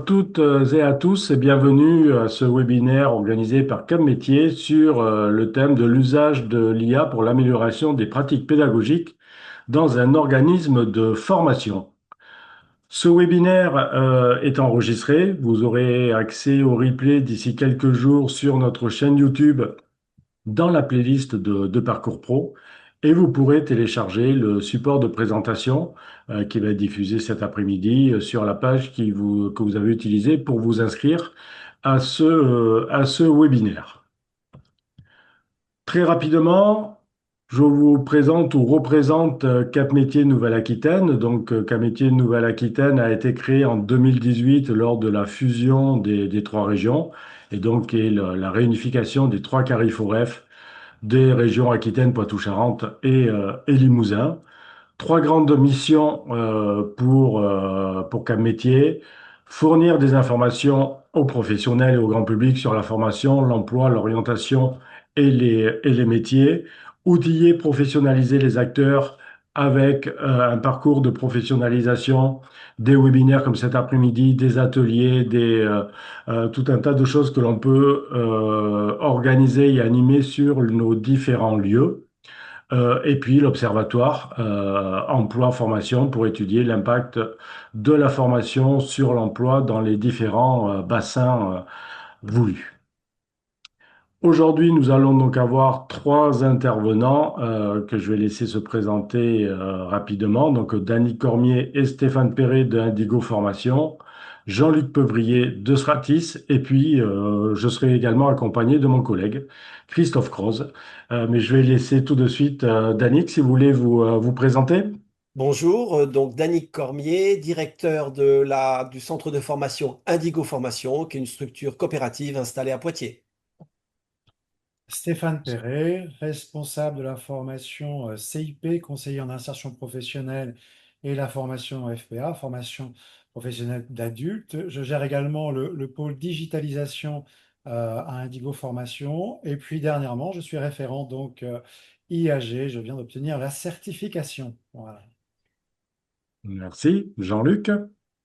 toutes et à tous et bienvenue à ce webinaire organisé par Cap Métier sur le thème de l'usage de l'IA pour l'amélioration des pratiques pédagogiques dans un organisme de formation. Ce webinaire est enregistré. Vous aurez accès au replay d'ici quelques jours sur notre chaîne YouTube dans la playlist de Parcours Pro et vous pourrez télécharger le support de présentation qui va être diffusé cet après-midi sur la page que vous avez utilisée pour vous inscrire à ce webinaire. Très rapidement, je vous présente ou représente Cap Métier Nouvelle-Aquitaine. Donc, Cap Métier Nouvelle-Aquitaine a été créé en 2018 lors de la fusion des trois régions et donc est la réunification des trois Cariforef des régions Aquitaine, Poitou-Charentes et Limousin. Trois grandes missions pour Cap Métier: fournir des informations aux professionnels et au grand public sur la formation, l'emploi, l'orientation et les métiers, outiller, professionnaliser les acteurs avec un parcours de professionnalisation, des webinaires comme cet après-midi, des ateliers, tout un tas de choses que l'on peut organiser et animer sur nos différents lieux. Et puis l'observatoire emploi-formation pour étudier l'impact de la formation sur l'emploi dans les différents bassins voulus. Aujourd'hui, nous allons donc avoir trois intervenants que je vais laisser se présenter rapidement. Donc, Dany Cormier et Stéphane Perret de Indigo Formation, Jean-Luc Peuvrier de Stratis, et puis je serai également accompagné de mon collègue Christophe Croze. Mais je vais laisser tout de suite Dany, si vous voulez vous présenter. Bonjour, donc Danick Cormier, directeur du centre de formation Indigo Formation, qui est une structure coopérative installée à Poitiers. Stéphane Perret, responsable de la formation CIP, conseiller en insertion professionnelle, et la formation FPA, formation professionnelle d'adultes. Je gère également le pôle digitalisation à Indigo Formation. Et puis dernièrement, je suis référent donc IAG. Je viens d'obtenir la certification. Voilà. Merci. Jean-Luc.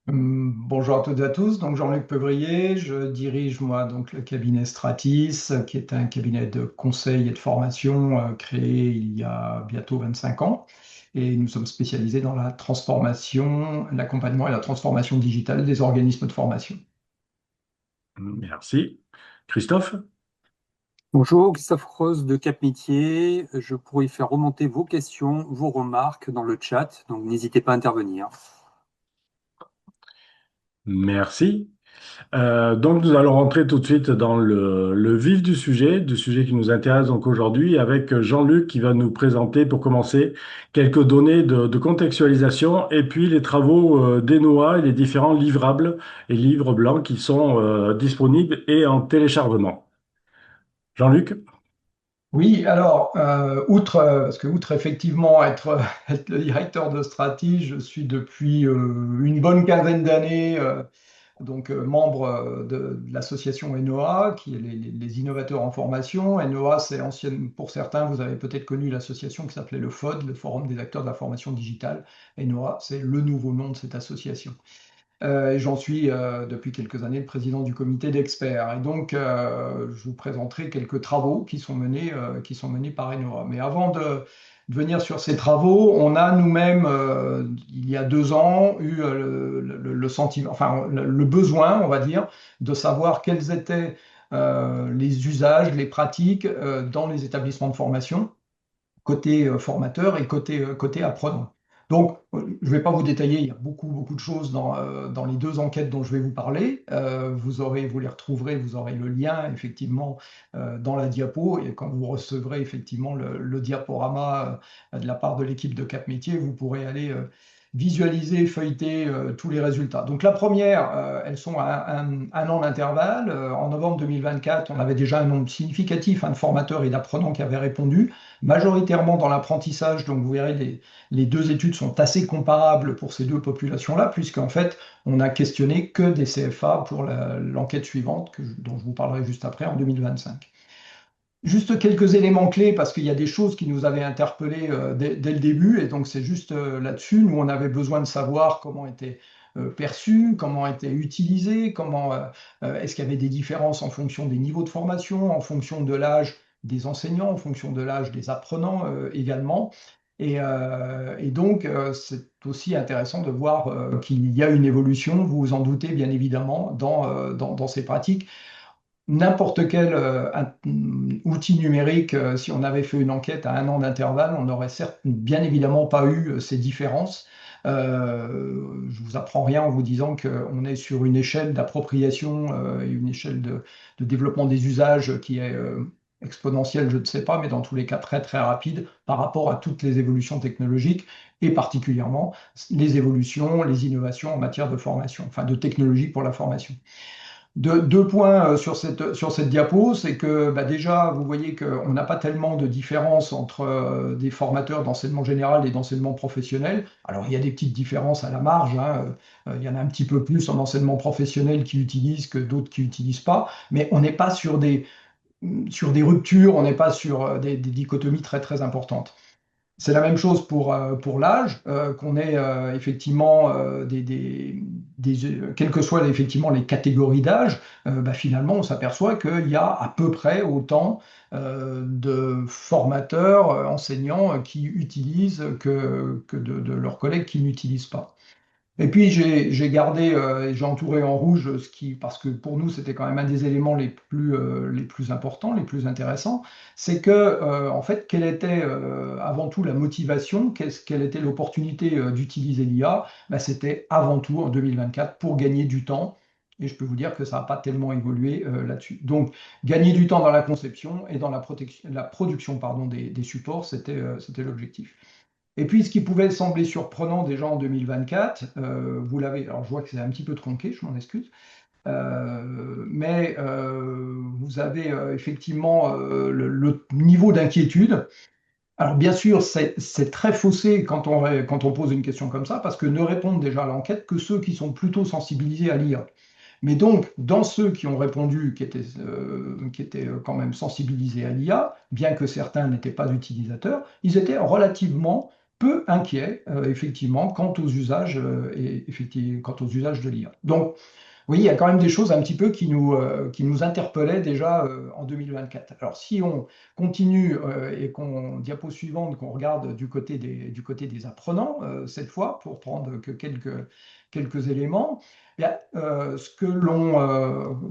Bonjour à toutes et à tous, donc Jean-Luc Peuvrier, je dirige moi donc le cabinet Stratis, qui est un cabinet de conseil et de formation créé il y a bientôt 25 ans, et nous sommes spécialisés dans la transformation, l'accompagnement et la transformation digitale des organismes de formation. Merci. Christophe. Bonjour, Christophe Rose de Cap Métier. Je pourrais faire remonter vos questions, vos remarques dans le chat, donc n'hésitez pas à intervenir. Merci. Donc nous allons rentrer tout de suite dans le vif du sujet qui nous intéresse donc aujourd'hui, avec Jean-Luc qui va nous présenter pour commencer quelques données de contextualisation et puis les travaux d'ENOA et les différents livrables et livres blancs qui sont disponibles et en téléchargement. Jean-Luc? Oui, alors, parce que outre effectivement être le directeur de Stratis, je suis depuis une bonne quinzaine d'années membre de l'association ENOA, qui est les innovateurs en formation. ENOA, c'est ancienne, pour certains, vous avez peut-être connu l'association qui s'appelait le FOD, le Forum des acteurs de la formation digitale. ENOA, c'est le nouveau nom de cette association. J'en suis depuis quelques années le président du comité d'experts. Et donc, je vous présenterai quelques travaux qui sont menés par ENOA. Mais avant de venir sur ces travaux, on a nous-mêmes, il y a 2 ans, eu le sentiment, enfin, le besoin, on va dire, de savoir quels étaient les usages, les pratiques dans les établissements de formation, côté formateur et côté apprenant. Donc, je ne vais pas vous détailler, il y a beaucoup de choses dans les 2 enquêtes dont je vais vous parler. Vous les retrouverez, vous aurez le lien effectivement dans la diapo, et quand vous recevrez effectivement le diaporama de la part de l'équipe de Cap Métier, vous pourrez aller visualiser, feuilleter tous les résultats. Donc la première, elles sont à un an d'intervalle. En novembre 2024, on avait déjà un nombre significatif de formateurs et d'apprenants qui avaient répondu, majoritairement dans l'apprentissage. Donc vous verrez, les deux études sont assez comparables pour ces deux populations-là, puisqu'en fait, on a questionné que des CFA pour l'enquête suivante, dont je vous parlerai juste après, en 2025. Juste quelques éléments clés, parce qu'il y a des choses qui nous avaient interpellés dès le début, et donc c'est juste là-dessus. Nous, on avait besoin de savoir comment était perçu, comment était utilisé, est-ce qu'il y avait des différences en fonction des niveaux de formation, en fonction de l'âge des enseignants, en fonction de l'âge des apprenants également. Et donc, c'est aussi intéressant de voir qu'il y a une évolution, vous vous en doutez bien évidemment, dans ces pratiques. N'importe quel outil numérique, si on avait fait une enquête à 1 an d'intervalle, on n'aurait bien évidemment pas eu ces différences. Je vous apprends rien en vous disant qu'on est sur une échelle d'appropriation et une échelle de développement des usages qui est exponentielle, je ne sais pas, mais dans tous les cas très très rapide par rapport à toutes les évolutions technologiques et particulièrement les évolutions, les innovations en matière de formation, enfin de technologie pour la formation. Deux points sur cette diapo, c'est que déjà, vous voyez qu'on n'a pas tellement de différence entre des formateurs d'enseignement général et d'enseignement professionnel. Alors, il y a des petites différences à la marge, hein. Il y en a un petit peu plus en enseignement professionnel qui utilisent que d'autres qui n'utilisent pas, mais on n'est pas sur des ruptures, on n'est pas sur des dichotomies très, très importantes. C'est la même chose pour l'âge, qu'on ait effectivement quelles que soient effectivement les catégories d'âge, finalement on s'aperçoit qu'il y a à peu près autant de formateurs, enseignants qui utilisent que de leurs collègues qui n'utilisent pas. Et puis j'ai gardé et j'ai entouré en rouge parce que pour nous c'était quand même un des éléments les plus importants, les plus intéressants, c'est que en fait quelle était avant tout la motivation, quelle était l'opportunité d'utiliser l'IA? C'était avant tout en 2024 pour gagner du temps. Et je peux vous dire que ça n'a pas tellement évolué là-dessus. Donc, gagner du temps dans la conception et dans la production pardon, des supports, c'était l'objectif. Et puis, ce qui pouvait sembler surprenant déjà en 2024, vous l'avez, alors je vois que c'est un petit peu tronqué, je m'en excuse, mais vous avez effectivement le niveau d'inquiétude. Alors bien sûr, c'est très faussé quand on pose une question comme ça, parce que ne répondent déjà à l'enquête que ceux qui sont plutôt sensibilisés à l'IA. Mais donc, dans ceux qui ont répondu, qui étaient quand même sensibilisés à l'IA, bien que certains n'étaient pas utilisateurs, ils étaient relativement peu inquiets, effectivement, quant aux usages, quant aux usages de l'IA. Donc, oui, il y a quand même des choses un petit peu qui nous interpellaient déjà en 2024. Alors, si on continue et diapo suivante, qu'on regarde du côté des apprenants, cette fois, pour prendre que quelques éléments, ce que l'on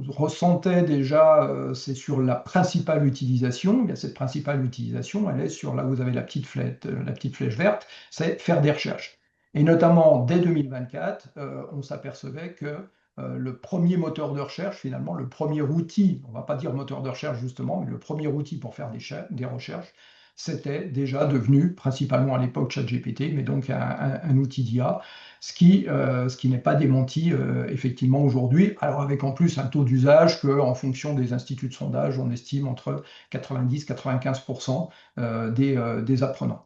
ressentait déjà, c'est sur la principale utilisation. Cette principale utilisation, elle est sur là où vous avez la petite flèche verte, c'est faire des recherches. Et notamment, dès 2024, on s'apercevait que le premier moteur de recherche, finalement, le premier outil, on ne va pas dire moteur de recherche justement, mais le premier outil pour faire des recherches, c'était déjà devenu, principalement à l'époque ChatGPT, mais donc un outil d'IA, ce qui n'est pas démenti effectivement aujourd'hui, alors avec en plus un taux d'usage qu'en fonction des instituts de sondage, on estime entre 90 et 95% des apprenants.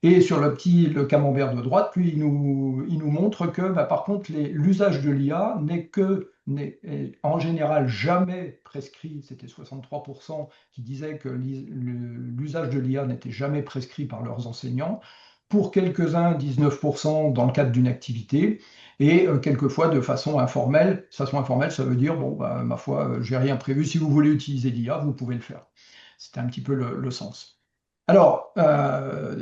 Et sur le camembert de droite, lui, il nous montre que, par contre, l'usage de l'IA n'est en général jamais prescrit. C'était 63% qui disaient que l'usage de l'IA n'était jamais prescrit par leurs enseignants. Pour quelques-uns, 19% dans le cadre d'une activité, et quelquefois de façon informelle. De façon informelle, ça veut dire, bon, ma foi, j'ai rien prévu. Si vous voulez utiliser l'IA, vous pouvez le faire. C'était un petit peu le sens. Alors,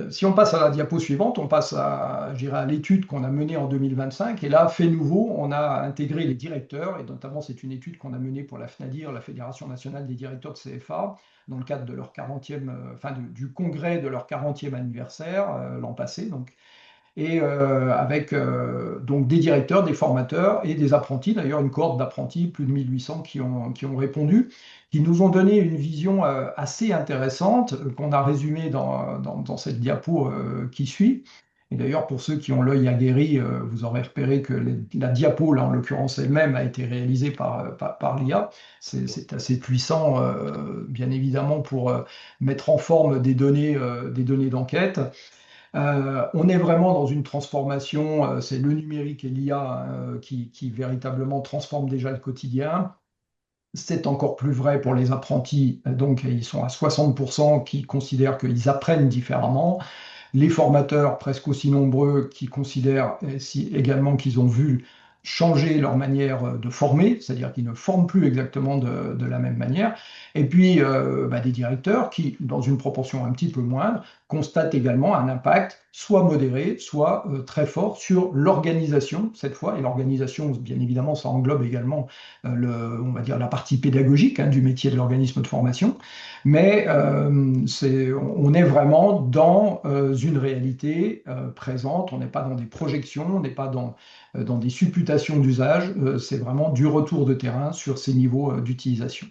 si on passe à la diapo suivante, on passe à l'étude qu'on a menée en 2025. Et là, fait nouveau, on a intégré les directeurs, et notamment c'est une étude qu'on a menée pour la FNADIR, la Fédération nationale des directeurs de CFA, dans le cadre de leur 40e, du congrès de leur 40e anniversaire l'an passé. Et avec donc des directeurs, des formateurs et des apprentis, d'ailleurs une cohorte d'apprentis, plus de 1800 qui ont répondu, qui nous ont donné une vision assez intéressante qu'on a résumée dans cette diapo qui suit. Et d'ailleurs, pour ceux qui ont l'œil aguerri, vous aurez repéré que la diapo, là en l'occurrence elle-même, a été réalisée par l'IA. C'est assez puissant, bien évidemment, pour mettre en forme des données d'enquête. On est vraiment dans une transformation, c'est le numérique et l'IA qui véritablement transforment déjà le quotidien. C'est encore plus vrai pour les apprentis, donc ils sont à 60% qui considèrent qu'ils apprennent différemment. Les formateurs, presque aussi nombreux, qui considèrent également qu'ils ont vu changé leur manière de former, c'est-à-dire qu'ils ne forment plus exactement de la même manière. Et puis des directeurs qui, dans une proportion un petit peu moindre, constatent également un impact soit modéré, soit très fort sur l'organisation cette fois. Et l'organisation, bien évidemment, ça englobe également on va dire la partie pédagogique du métier de l'organisme de formation. Mais on est vraiment dans une réalité présente. On n'est pas dans des projections, on n'est pas dans des supputations d'usage. C'est vraiment du retour de terrain sur ces niveaux d'utilisation.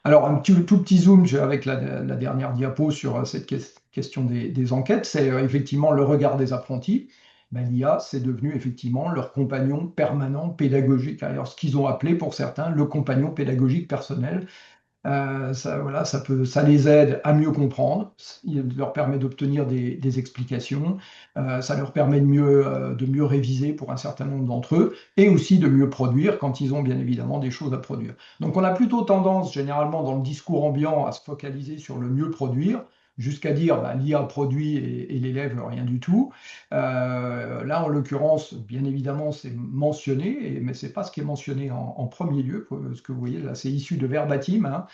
Alors, tout petit zoom avec la dernière diapo sur cette question des enquêtes, c'est effectivement le regard des apprentis. Ben, l'IA, c'est devenu effectivement leur compagnon permanent pédagogique. Alors, ce qu'ils ont appelé pour certains le compagnon pédagogique personnel. Voilà, ça les aide à mieux comprendre, il leur permet d'obtenir des explications, ça leur permet de mieux réviser pour un certain nombre d'entre eux, et aussi de mieux produire quand ils ont bien évidemment des choses à produire. Donc on a plutôt tendance généralement dans le discours ambiant à se focaliser sur le mieux produire, jusqu'à dire bah, l'IA produit et l'élève rien du tout. Là, en l'occurrence, bien évidemment, c'est mentionné, mais ce n'est pas ce qui est mentionné en premier lieu. Ce que vous voyez là, c'est issu de verbatim.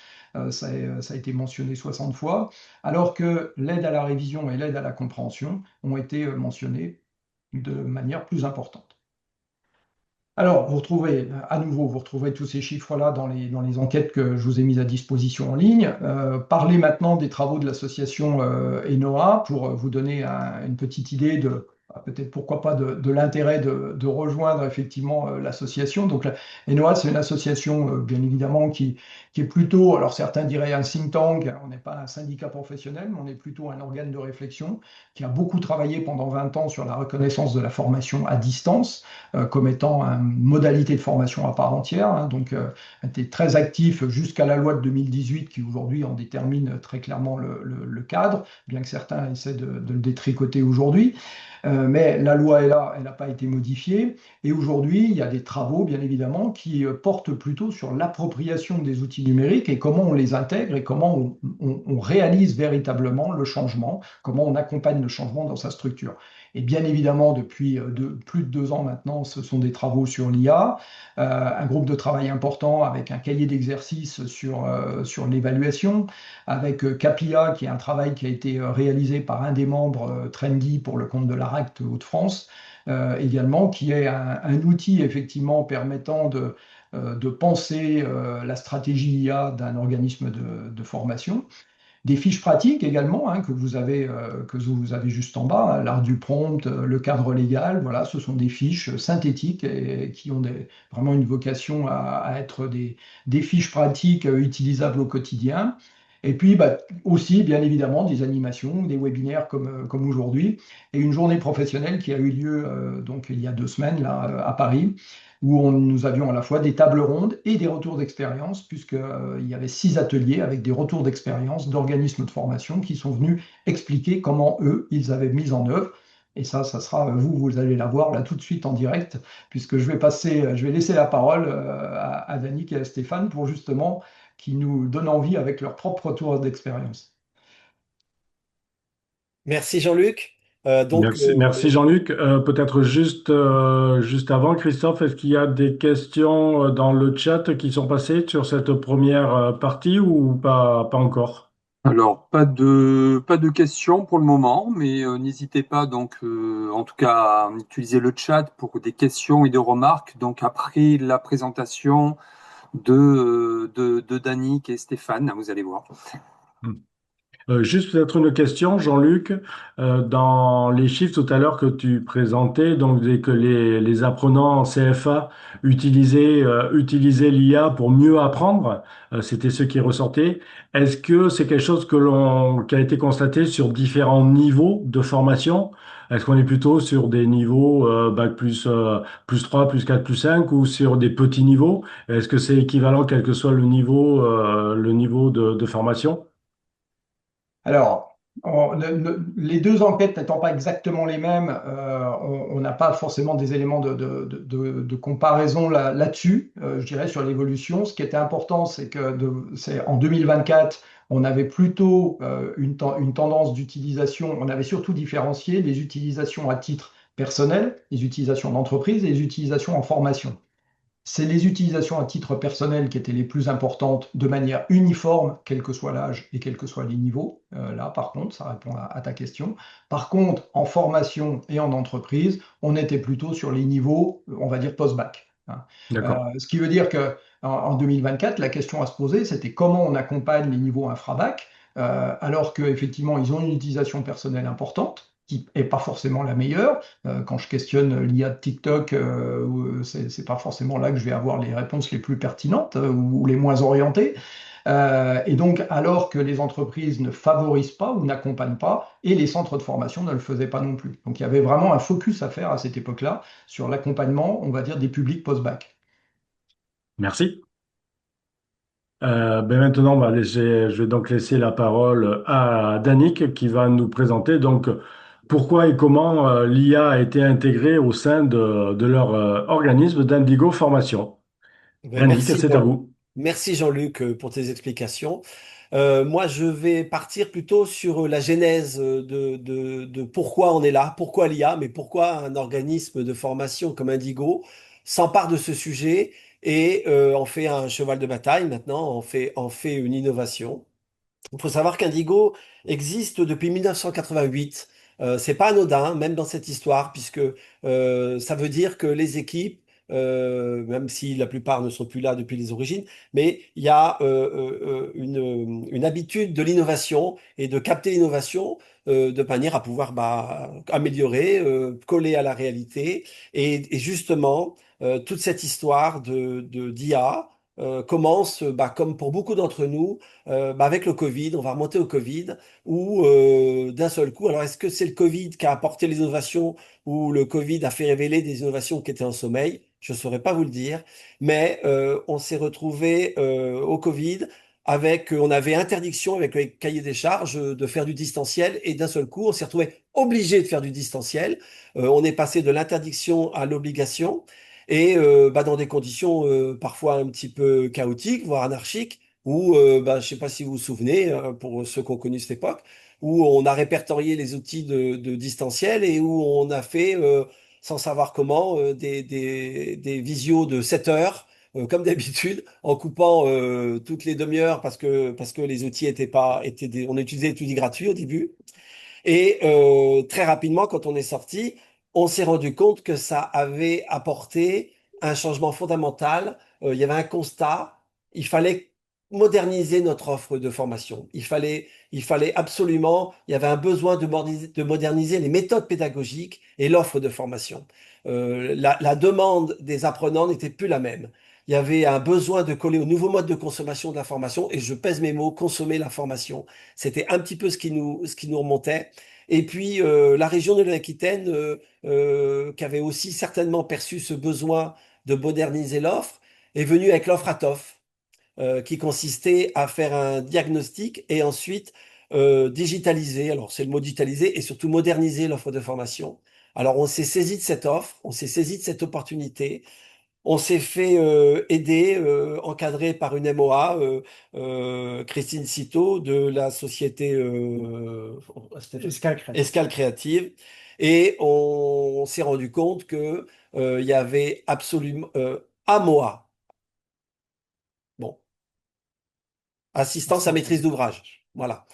Ça a été mentionné 60 fois, alors que l'aide à la révision et l'aide à la compréhension ont été mentionnés de manière plus importante. Alors, vous retrouvez tous ces chiffres-là dans les enquêtes que je vous ai mises à disposition en ligne. Parlez maintenant des travaux de l'association ENOA pour vous donner une petite idée peut-être pourquoi pas de l'intérêt de rejoindre effectivement l'association. Donc, ENOA, c'est une association, bien évidemment, qui est plutôt, alors certains diraient un think tank, on n'est pas un syndicat professionnel, mais on est plutôt un organe de réflexion qui a beaucoup travaillé pendant 20 ans sur la reconnaissance de la formation à distance comme étant une modalité de formation à part entière. Donc, était très actif jusqu'à la loi de 2018 qui aujourd'hui en détermine très clairement le cadre, bien que certains essaient de le détricoter aujourd'hui. Mais la loi est là, elle n'a pas été modifiée. Et aujourd'hui, il y a des travaux, bien évidemment, qui portent plutôt sur l'appropriation des outils numériques et comment on les intègre et comment on réalise véritablement le changement, comment on accompagne le changement dans sa structure. Et bien évidemment, depuis plus de 2 ans maintenant, ce sont des travaux sur l'IA, un groupe de travail important avec un cahier d'exercice sur l'évaluation, avec CAPIA, qui est un travail qui a été réalisé par un des membres Trendy pour le compte de l'ARACT Hauts-de-France, également, qui est un outil effectivement permettant de penser la stratégie IA d'un organisme de formation. Des fiches pratiques également que vous avez juste en bas, l'art du prompt, le cadre légal, voilà, ce sont des fiches synthétiques et qui ont vraiment une vocation à être des fiches pratiques utilisables au quotidien. Et puis aussi, bien évidemment, des animations, des webinaires comme aujourd'hui, et une journée professionnelle qui a eu lieu donc il y a 2 semaines là, à Paris, où nous avions à la fois des tables rondes et des retours d'expérience, puisqu'il y avait 6 ateliers avec des retours d'expérience d'organismes de formation qui sont venus expliquer comment eux, ils avaient mis en œuvre. Et ça sera, vous allez la voir là tout de suite en direct, puisque je vais laisser la parole à Danick et à Stéphane pour justement qu'ils nous donnent envie avec leur propre retour d'expérience. Merci Jean-Luc. Merci Jean-Luc. Peut-être juste avant, Christophe, est-ce qu'il y a des questions dans le chat qui sont passées sur cette première partie ou pas encore? Alors, pas de questions pour le moment, mais n'hésitez pas donc, en tout cas, à utiliser le chat pour des questions et des remarques. Donc, après la présentation de Danick et Stéphane, vous allez voir. Juste peut-être une question, Jean-Luc. Dans les chiffres tout à l'heure que tu présentais, donc dès que les apprenants en CFA utilisaient l'IA pour mieux apprendre, c'était ce qui ressortait. Est-ce que c'est quelque chose qui a été constaté sur différents niveaux de formation? Est-ce qu'on est plutôt sur des niveaux bac plus 3, plus 4, plus 5 ou sur des petits niveaux? Est-ce que c'est équivalent quel que soit le niveau de formation? Alors, les 2 enquêtes n'étant pas exactement les mêmes, on n'a pas forcément des éléments de comparaison là-dessus, je dirais, sur l'évolution. Ce qui était important, c'est en 2024, on avait plutôt une tendance d'utilisation, on avait surtout différencié les utilisations à titre personnelles, les utilisations d'entreprise et les utilisations en formation. C'est les utilisations à titre personnel qui étaient les plus importantes de manière uniforme, quel que soit l'âge et quels que soient les niveaux. Là, par contre, ça répond à ta question. Par contre, en formation et en entreprise, on était plutôt sur les niveaux, on va dire, post-bac, hein. D'accord. Ce qui veut dire que en 2024, la question à se poser, c'était comment on accompagne les niveaux infra-bac, alors qu'effectivement, ils ont une utilisation personnelle importante, qui n'est pas forcément la meilleure. Quand je questionne l'IA de TikTok, c'est pas forcément là que je vais avoir les réponses les plus pertinentes ou les moins orientées. Et donc, alors que les entreprises ne favorisent pas ou n'accompagnent pas, et les centres de formation ne le faisaient pas non plus. Donc, il y avait vraiment un focus à faire à cette époque-là sur l'accompagnement, on va dire, des publics post-bac. Merci. Ben maintenant, je vais donc laisser la parole à Danick qui va nous présenter donc pourquoi et comment l'IA a été intégrée au sein de leur organisme d'Indigo Formation. Ben, Danick, merci c'est à Jean, vous. merci Jean-Luc pour tes explications. Moi, je vais partir plutôt sur la genèse de pourquoi on est là, pourquoi l'IA, mais pourquoi un organisme de formation comme Indigo s'empare de ce sujet et en fait un cheval de bataille maintenant, en fait une innovation. Il faut savoir qu'Indigo existe depuis 1988. C'est pas anodin, même dans cette histoire, puisque ça veut dire que les équipes, même si la plupart ne sont plus là depuis les origines, mais il y a une habitude de l'innovation et de capter l'innovation de manière à pouvoir améliorer, coller à la réalité. Et justement, toute cette histoire d'IA commence, comme pour beaucoup d'entre nous, avec le Covid, on va remonter au Covid, où d'un seul coup, alors est-ce que c'est le Covid qui a apporté les innovations ou le Covid a fait révéler des innovations qui étaient en sommeil? Je ne saurais pas vous le dire, mais on s'est retrouvé au Covid avec, on avait interdiction avec les cahiers des charges de faire du distanciel et d'un seul coup, on s'est retrouvé obligé de faire du distanciel. On est passé de l'interdiction à l'obligation et dans des conditions parfois un petit peu chaotiques, voire anarchiques où, je ne sais pas si vous vous souvenez, pour ceux qui ont connu cette époque, où on a répertorié les outils de distanciel et où on a fait, sans savoir comment, des visios de 7 heures, comme d'habitude, en coupant toutes les demi-heures parce que les outils étaient pas, on utilisait des outils gratuits au début. Et très rapidement, quand on est sorti, on s'est rendu compte que ça avait apporté un changement fondamental. Il y avait un constat. Il fallait moderniser notre offre de formation. Il fallait absolument, il y avait un besoin de moderniser les méthodes pédagogiques et l'offre de formation. La demande des apprenants n'était plus la même. Il y avait un besoin de coller au nouveau mode de consommation de la formation, et je pèse mes mots, consommer la formation. C'était un petit peu ce qui nous remontait. Et puis, la région de l'Aquitaine, qui avait aussi certainement perçu ce besoin de moderniser l'offre, est venue avec l'offre ATOF, qui consistait à faire un diagnostic et ensuite digitaliser. Alors, c'est le mot digitaliser et surtout moderniser l'offre de formation. Alors, on s'est saisi de cette offre, on s'est saisi de cette opportunité. On s'est fait aider, encadré par une MOA, Christine Citeau de la société Escale créative. Escale Créative, et on s'est rendu compte que il y avait absolument AMOA, bon, assistance à maîtrise d'ouvrage, voilà.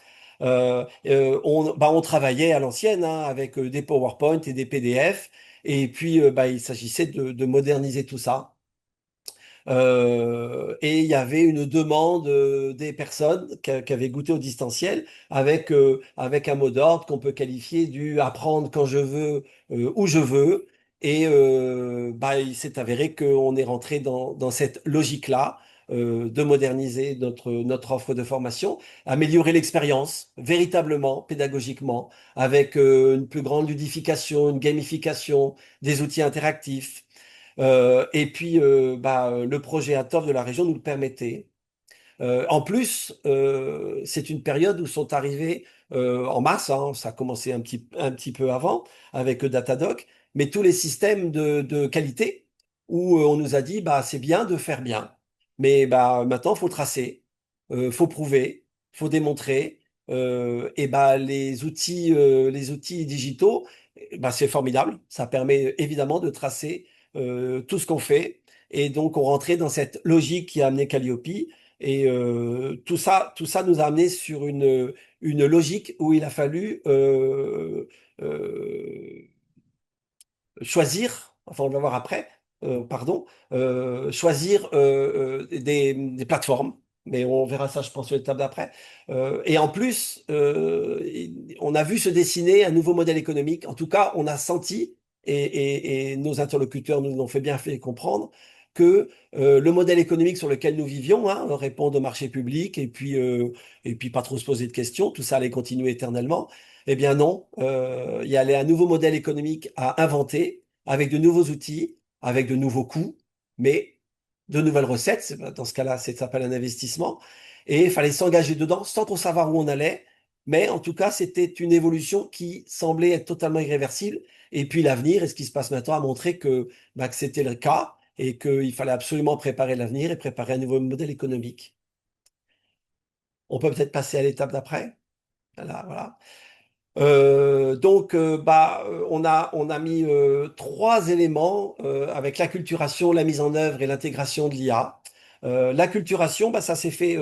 On travaillait à l'ancienne, hein, avec des PowerPoint et des PDF, et puis il s'agissait de moderniser tout ça. Et il y avait une demande des personnes qui avaient goûté au distanciel avec un mot d'ordre qu'on peut qualifier du apprendre quand je veux, où je veux. Et il s'est avéré qu'on est rentré dans cette logique-là, de moderniser notre offre de formation, améliorer l'expérience véritablement, pédagogiquement, avec une plus grande ludification, une gamification, des outils interactifs. Et puis, le projet ATOF de la région nous le permettait. En plus, c'est une période où sont arrivés en masse, hein, ça a commencé un petit peu avant avec Datadoc, mais tous les systèmes de qualité où on nous a dit, c'est bien de faire bien, mais maintenant, il faut tracer, faut prouver, faut démontrer. Et les outils digitaux ben, c'est formidable. Ça permet évidemment de tracer tout ce qu'on fait. Et donc, on rentrait dans cette logique qui a amené Calliope. Et tout ça nous a amené sur une logique où il a fallu euh, choisir, enfin on va voir après, pardon, choisir des plateformes, mais on verra ça, je pense, sur l'étape d'après. Et en plus, on a vu se dessiner un nouveau modèle économique. En tout cas, on a senti, et nos interlocuteurs nous l'ont bien fait comprendre, que le modèle économique sur lequel nous vivions, hein, répondre au marché public et puis pas trop se poser de questions, tout ça allait continuer éternellement. Eh bien non, il y a un nouveau modèle économique à inventer avec de nouveaux outils, avec de nouveaux coûts, mais de nouvelles recettes. Dans ce cas-là, ça s'appelle un investissement. Et il fallait s'engager dedans sans trop savoir où on allait. Mais en tout cas, c'était une évolution qui semblait être totalement irréversible. Et puis l'avenir et ce qui se passe maintenant a montré que c'était le cas et qu'il fallait absolument préparer l'avenir et préparer un nouveau modèle économique. On peut peut-être passer à l'étape d'après. Voilà, voilà. On a mis trois éléments avec l'acculturation, la mise en œuvre et l'intégration de l'IA. L'acculturation, bah, ça s'est fait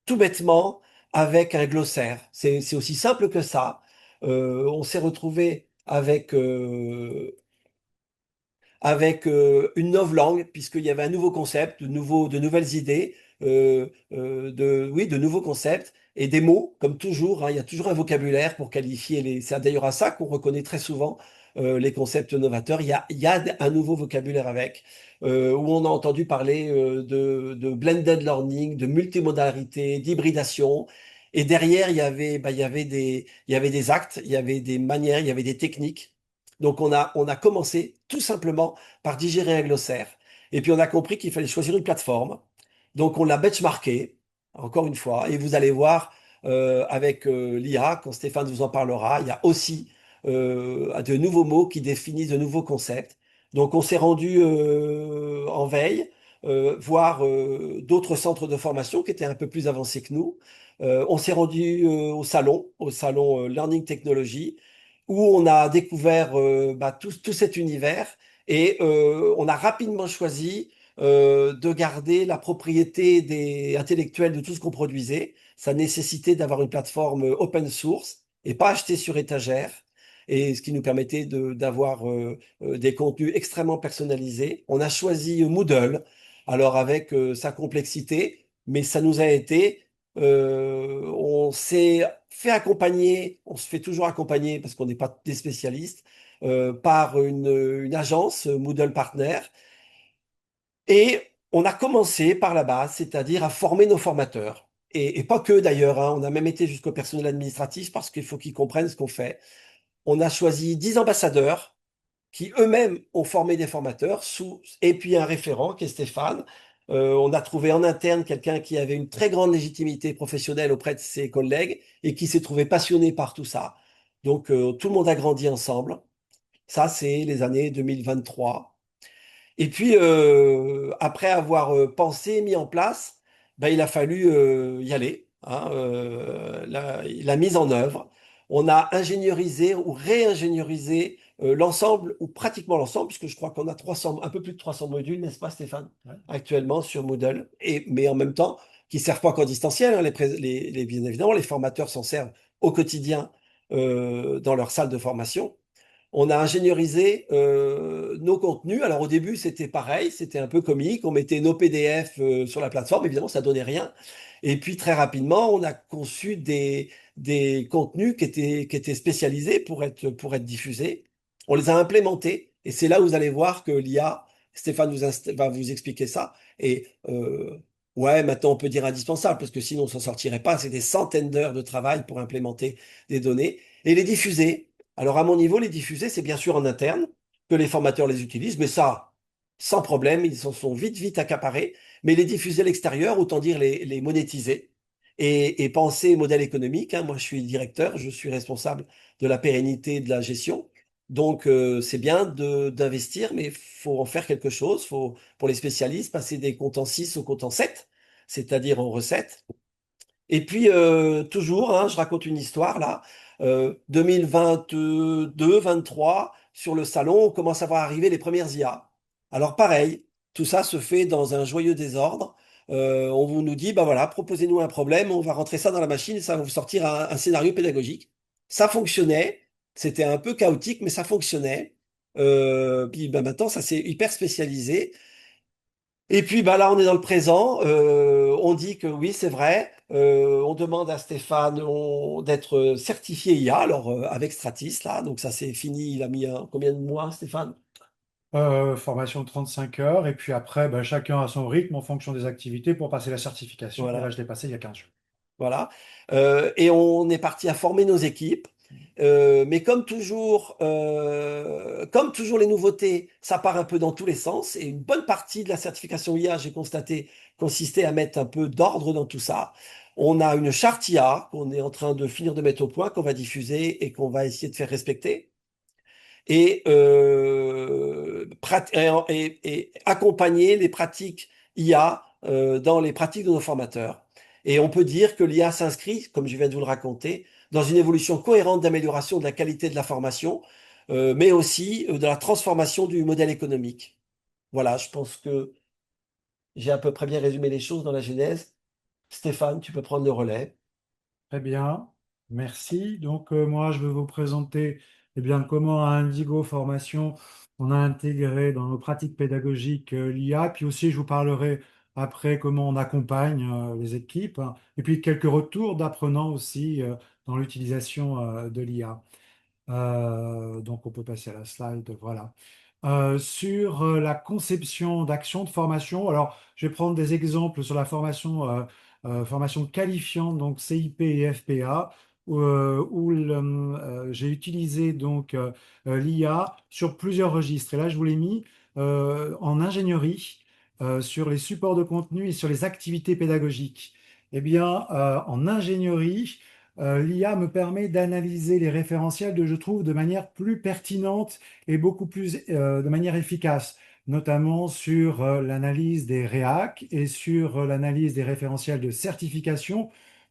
tout bêtement avec un glossaire. C'est aussi simple que ça. On s'est retrouvé avec une novlangue, puisqu'il y avait un nouveau concept, de nouvelles idées, oui, de nouveaux concepts et des mots, comme toujours, hein, il y a toujours un vocabulaire pour qualifier les. C'est d'ailleurs à ça qu'on reconnaît très souvent les concepts novateurs. Il y a un nouveau vocabulaire avec, où on a entendu parler de blended learning, de multimodalité, d'hybridation. Et derrière, il y avait des actes, il y avait des manières, il y avait des techniques. Donc on a commencé tout simplement par digérer un glossaire. Et puis on a compris qu'il fallait choisir une plateforme. Donc on l'a benchmarké, encore une fois, et vous allez voir avec l'IA, quand Stéphane vous en parlera, il y a aussi de nouveaux mots qui définissent de nouveaux concepts. Donc on s'est rendu en veille, voir d'autres centres de formation qui étaient un peu plus avancés que nous. On s'est rendu au salon Learning Technology, où on a découvert tout cet univers et on a rapidement choisi de garder la propriété intellectuelle de tout ce qu'on produisait. Ça nécessitait d'avoir une plateforme open source et pas achetée sur étagère, et ce qui nous permettait d'avoir des contenus extrêmement personnalisés. On a choisi Moodle, alors avec sa complexité, mais ça nous a été on s'est fait accompagner, on se fait toujours accompagner parce qu'on n'est pas des spécialistes, par une agence, Moodle Partner. Et on a commencé par la base, c'est-à-dire à former nos formateurs. Et pas que d'ailleurs, hein, on a même été jusqu'au personnel administratif parce qu'il faut qu'ils comprennent ce qu'on fait. On a choisi 10 ambassadeurs qui eux-mêmes ont formé des formateurs, et puis un référent qui est Stéphane. On a trouvé en interne quelqu'un qui avait une très grande légitimité professionnelle auprès de ses collègues et qui s'est trouvé passionné par tout ça. Donc tout le monde a grandi ensemble. Ça, c'est les années 2023. Et puis, après avoir pensé, mis en place, ben, il a fallu y aller, hein, la mise en œuvre. On a ingénierisé ou réingénierisé l'ensemble, ou pratiquement l'ensemble, puisque je crois qu'on a 300, un peu plus de 300 modules, n'est-ce pas, Stéphane, Ouais. actuellement sur Moodle, mais en même temps, qui ne servent pas qu'en distanciel, hein, bien évidemment, les formateurs s'en servent au quotidien dans leur salle de formation. On a ingénierisé nos contenus. Alors au début, c'était pareil, c'était un peu comique. On mettait nos PDF sur la plateforme, évidemment, ça donnait rien. Et puis très rapidement, on a conçu des contenus qui étaient spécialisés pour être diffusés. On les a implémentés. Et c'est là où vous allez voir que l'IA, Stéphane va vous expliquer ça. Et ouais, maintenant on peut dire indispensable, parce que sinon on s'en sortirait pas. C'est des centaines d'heures de travail pour implémenter des données et les diffuser. Alors à mon niveau, les diffuser, c'est bien sûr en interne, que les formateurs les utilisent, mais ça, sans problème, ils s'en sont vite accaparés. Mais les diffuser à l'extérieur, autant dire les monétiser et penser modèle économique, hein. Moi, je suis directeur, je suis responsable de la pérennité de la gestion. Donc, c'est bien d'investir, mais il faut en faire quelque chose. Faut, pour les spécialistes, passer des comptes en 6 au compte en 7, c'est-à-dire en recettes. Et puis, toujours, hein, je raconte une histoire là. 2022-23, sur le salon, on commence à voir arriver les premières IA. Alors pareil, tout ça se fait dans un joyeux désordre. On vous nous dit, bah voilà, proposez-nous un problème, on va rentrer ça dans la machine et ça va vous sortir un scénario pédagogique. Ça fonctionnait, c'était un peu chaotique, mais ça fonctionnait. Puis bah, maintenant, ça s'est hyper spécialisé. Et puis bah là, on est dans le présent. On dit que oui, c'est vrai. On demande à Stéphane d'être certifié IA, alors avec Stratis là. Donc ça c'est fini. Il a mis combien de mois, Stéphane? Formation de 35 heures, et puis après, ben, chacun à son rythme en fonction des activités pour passer la certification. Et là, Voilà. je l'ai passé il y a 15 jours. Voilà. Et on est parti à former nos équipes. Mais comme toujours les nouveautés, ça part un peu dans tous les sens. Et une bonne partie de la certification IA, j'ai constaté, consistait à mettre un peu d'ordre dans tout ça. On a une charte IA qu'on est en train de finir de mettre au point, qu'on va diffuser et qu'on va essayer de faire respecter. Et, et accompagner les pratiques IA dans les pratiques de nos formateurs. Et on peut dire que l'IA s'inscrit, comme je viens de vous le raconter, dans une évolution cohérente d'amélioration de la qualité de la formation, mais aussi de la transformation du modèle économique. Voilà, je pense que j'ai à peu près bien résumé les choses dans la genèse. Stéphane, tu peux prendre le relais. Très bien, merci. Donc, moi, je vais vous présenter eh bien, comment à Indigo Formation, on a intégré dans nos pratiques pédagogiques l'IA. Puis aussi, je vous parlerai après comment on accompagne les équipes, hein, et puis quelques retours d'apprenants aussi dans l'utilisation de l'IA. Donc, on peut passer à la slide, voilà. Sur la conception d'actions de formation, alors je vais prendre des exemples sur la formation, formation qualifiante, donc CIP et FPA, où j'ai utilisé donc l'IA sur plusieurs registres. Et là, je vous l'ai mis en ingénierie, sur les supports de contenu et sur les activités pédagogiques. Eh bien, en ingénierie, l'IA me permet d'analyser les référentiels, je trouve, de manière plus pertinente et beaucoup plus de manière efficace, notamment sur l'analyse des réacs et sur l'analyse des référentiels de certification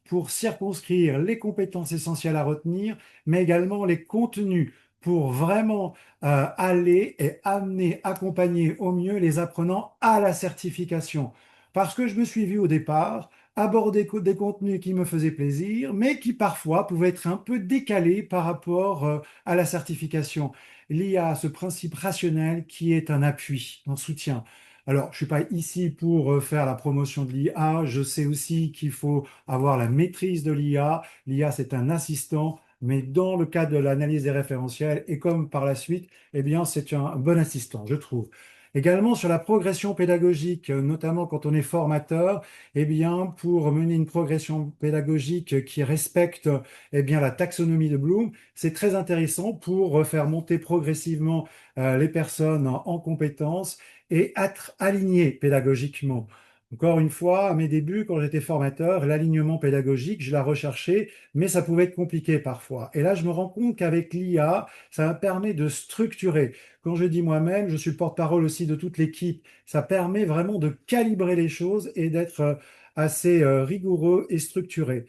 pour circonscrire les compétences essentielles à retenir, mais également les contenus pour vraiment aller et amener, accompagner au mieux les apprenants à la certification. Parce que je me suis vu au départ aborder des contenus qui me faisaient plaisir, mais qui parfois pouvaient être un peu décalés par rapport à la certification. L'IA a ce principe rationnel qui est un appui, un soutien. Alors, je ne suis pas ici pour faire la promotion de l'IA. Je sais aussi qu'il faut avoir la maîtrise de l'IA. L'IA, c'est un assistant, mais dans le cadre de l'analyse des référentiels, et comme par la suite, eh bien, c'est un bon assistant, je trouve. Également sur la progression pédagogique, notamment quand on est formateur, eh bien, pour mener une progression pédagogique qui respecte eh bien, la taxonomie de Bloom, c'est très intéressant pour faire monter progressivement les personnes en compétences et être alignées pédagogiquement. Encore une fois, à mes débuts, quand j'étais formateur, l'alignement pédagogique, je la recherchais, mais ça pouvait être compliqué parfois. Et là, je me rends compte qu'avec l'IA, ça me permet de structurer. Quand je dis moi-même, je suis le porte-parole aussi de toute l'équipe. Ça permet vraiment de calibrer les choses et d'être assez rigoureux et structuré.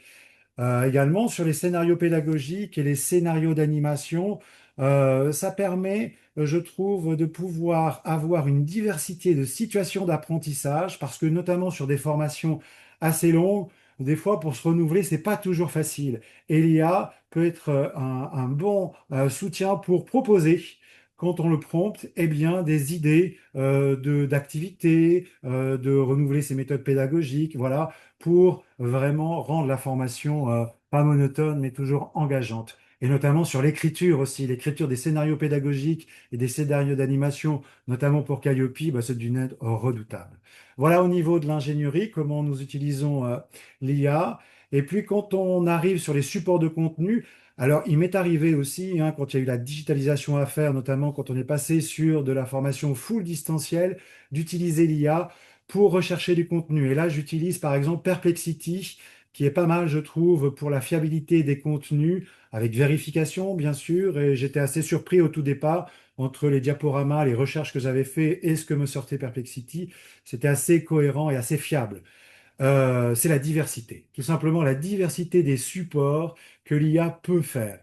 Également, sur les scénarios pédagogiques et les scénarios d'animation, ça permet, je trouve, de pouvoir avoir une diversité de situations d'apprentissage, parce que notamment sur des formations assez longues, des fois, pour se renouveler, c'est pas toujours facile. Et l'IA peut être un bon soutien pour proposer, quand on le prompte, eh bien, des idées d'activités, de renouveler ses méthodes pédagogiques, voilà, pour vraiment rendre la formation pas monotone, mais toujours engageante. Et notamment sur l'écriture aussi, l'écriture des scénarios pédagogiques et des scénarios d'animation, notamment pour Calliope, bah, c'est d'une aide redoutable. Voilà au niveau de l'ingénierie, comment nous utilisons l'IA. Et puis quand on arrive sur les supports de contenu, alors il m'est arrivé aussi, hein, quand il y a eu la digitalisation à faire, notamment quand on est passé sur de la formation full distancielle, d'utiliser l'IA pour rechercher du contenu. Et là, j'utilise par exemple Perplexity, qui est pas mal, je trouve, pour la fiabilité des contenus, avec vérification, bien sûr. Et j'étais assez surpris au tout départ entre les diaporamas, les recherches que j'avais fait et ce que me sortait Perplexity. C'était assez cohérent et assez fiable. C'est la diversité, tout simplement la diversité des supports que l'IA peut faire.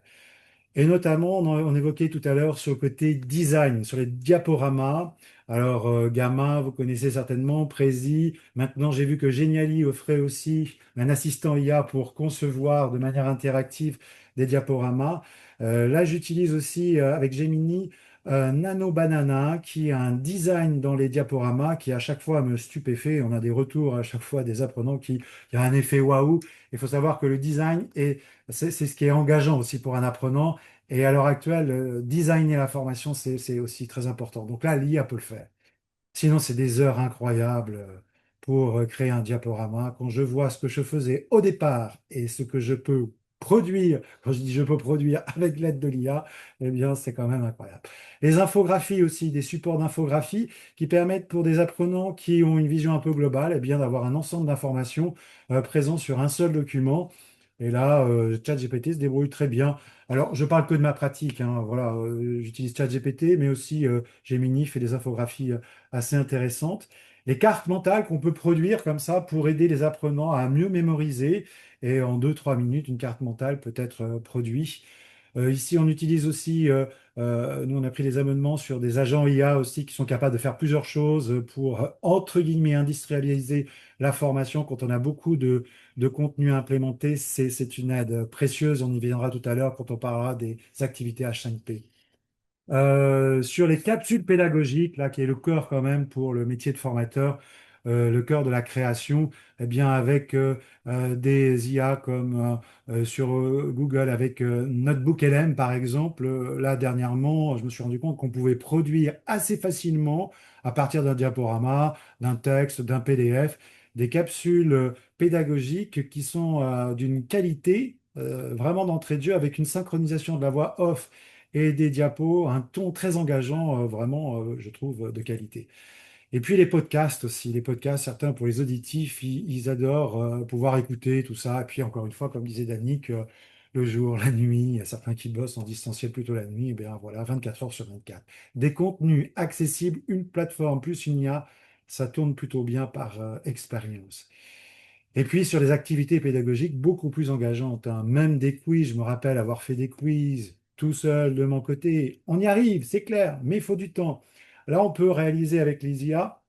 Et notamment, on évoquait tout à l'heure sur le côté design, sur les diaporamas. Alors, Gamma, vous connaissez certainement, Prezi. Maintenant, j'ai vu que Geniali offrait aussi un assistant IA pour concevoir de manière interactive des diaporamas. Là, j'utilise aussi avec Gemini Nano Banana, qui a un design dans les diaporamas qui à chaque fois me stupéfait. On a des retours à chaque fois des apprenants qui, il y a un effet waouh. Il faut savoir que le design c'est ce qui est engageant aussi pour un apprenant. Et à l'heure actuelle, designer la formation, c'est aussi très important. Donc là, l'IA peut le faire. Sinon, c'est des heures incroyables pour créer un diaporama. Quand je vois ce que je faisais au départ et ce que je peux produire, quand je dis je peux produire avec l'aide de l'IA, eh bien, c'est quand même incroyable. Les infographies aussi, des supports d'infographie qui permettent pour des apprenants qui ont une vision un peu globale, eh bien, d'avoir un ensemble d'informations présent sur un seul document. Et là, ChatGPT se débrouille très bien. Alors, je parle que de ma pratique, hein, voilà, j'utilise ChatGPT, mais aussi Gemini fait des infographies assez intéressantes. Les cartes mentales qu'on peut produire comme ça pour aider les apprenants à mieux mémoriser. Et en 2, 3 minutes, une carte mentale peut être produite. Ici, on utilise aussi, nous on a pris des abonnements sur des agents IA aussi qui sont capables de faire plusieurs choses pour, entre guillemets, industrialiser la formation. Quand on a beaucoup de contenu à implémenter, c'est une aide précieuse. On y viendra tout à l'heure quand on parlera des activités H5P. Sur les capsules pédagogiques, là, qui est le cœur quand même pour le métier de formateur, le cœur de la création, eh bien avec des IA comme sur Google, avec Notebook LM par exemple, là dernièrement, je me suis rendu compte qu'on pouvait produire assez facilement, à partir d'un diaporama, d'un texte, d'un PDF, des capsules pédagogiques qui sont d'une qualité vraiment d'entrée de jeu, avec une synchronisation de la voix off et des diapos, un ton très engageant, vraiment, je trouve, de qualité. Et puis les podcasts aussi, les podcasts, certains pour les auditifs, ils adorent pouvoir écouter tout ça. Et puis encore une fois, comme disait Danick, le jour, la nuit, il y a certains qui bossent en distanciel plutôt la nuit, et bien voilà, 24 heures sur 24. Des contenus accessibles, une plateforme plus une IA, ça tourne plutôt bien par expérience. Et puis sur les activités pédagogiques beaucoup plus engageantes, hein. Même des quiz, je me rappelle avoir fait des quiz tout seul de mon côté. On y arrive, c'est clair, mais il faut du temps. Là, on peut réaliser avec les IA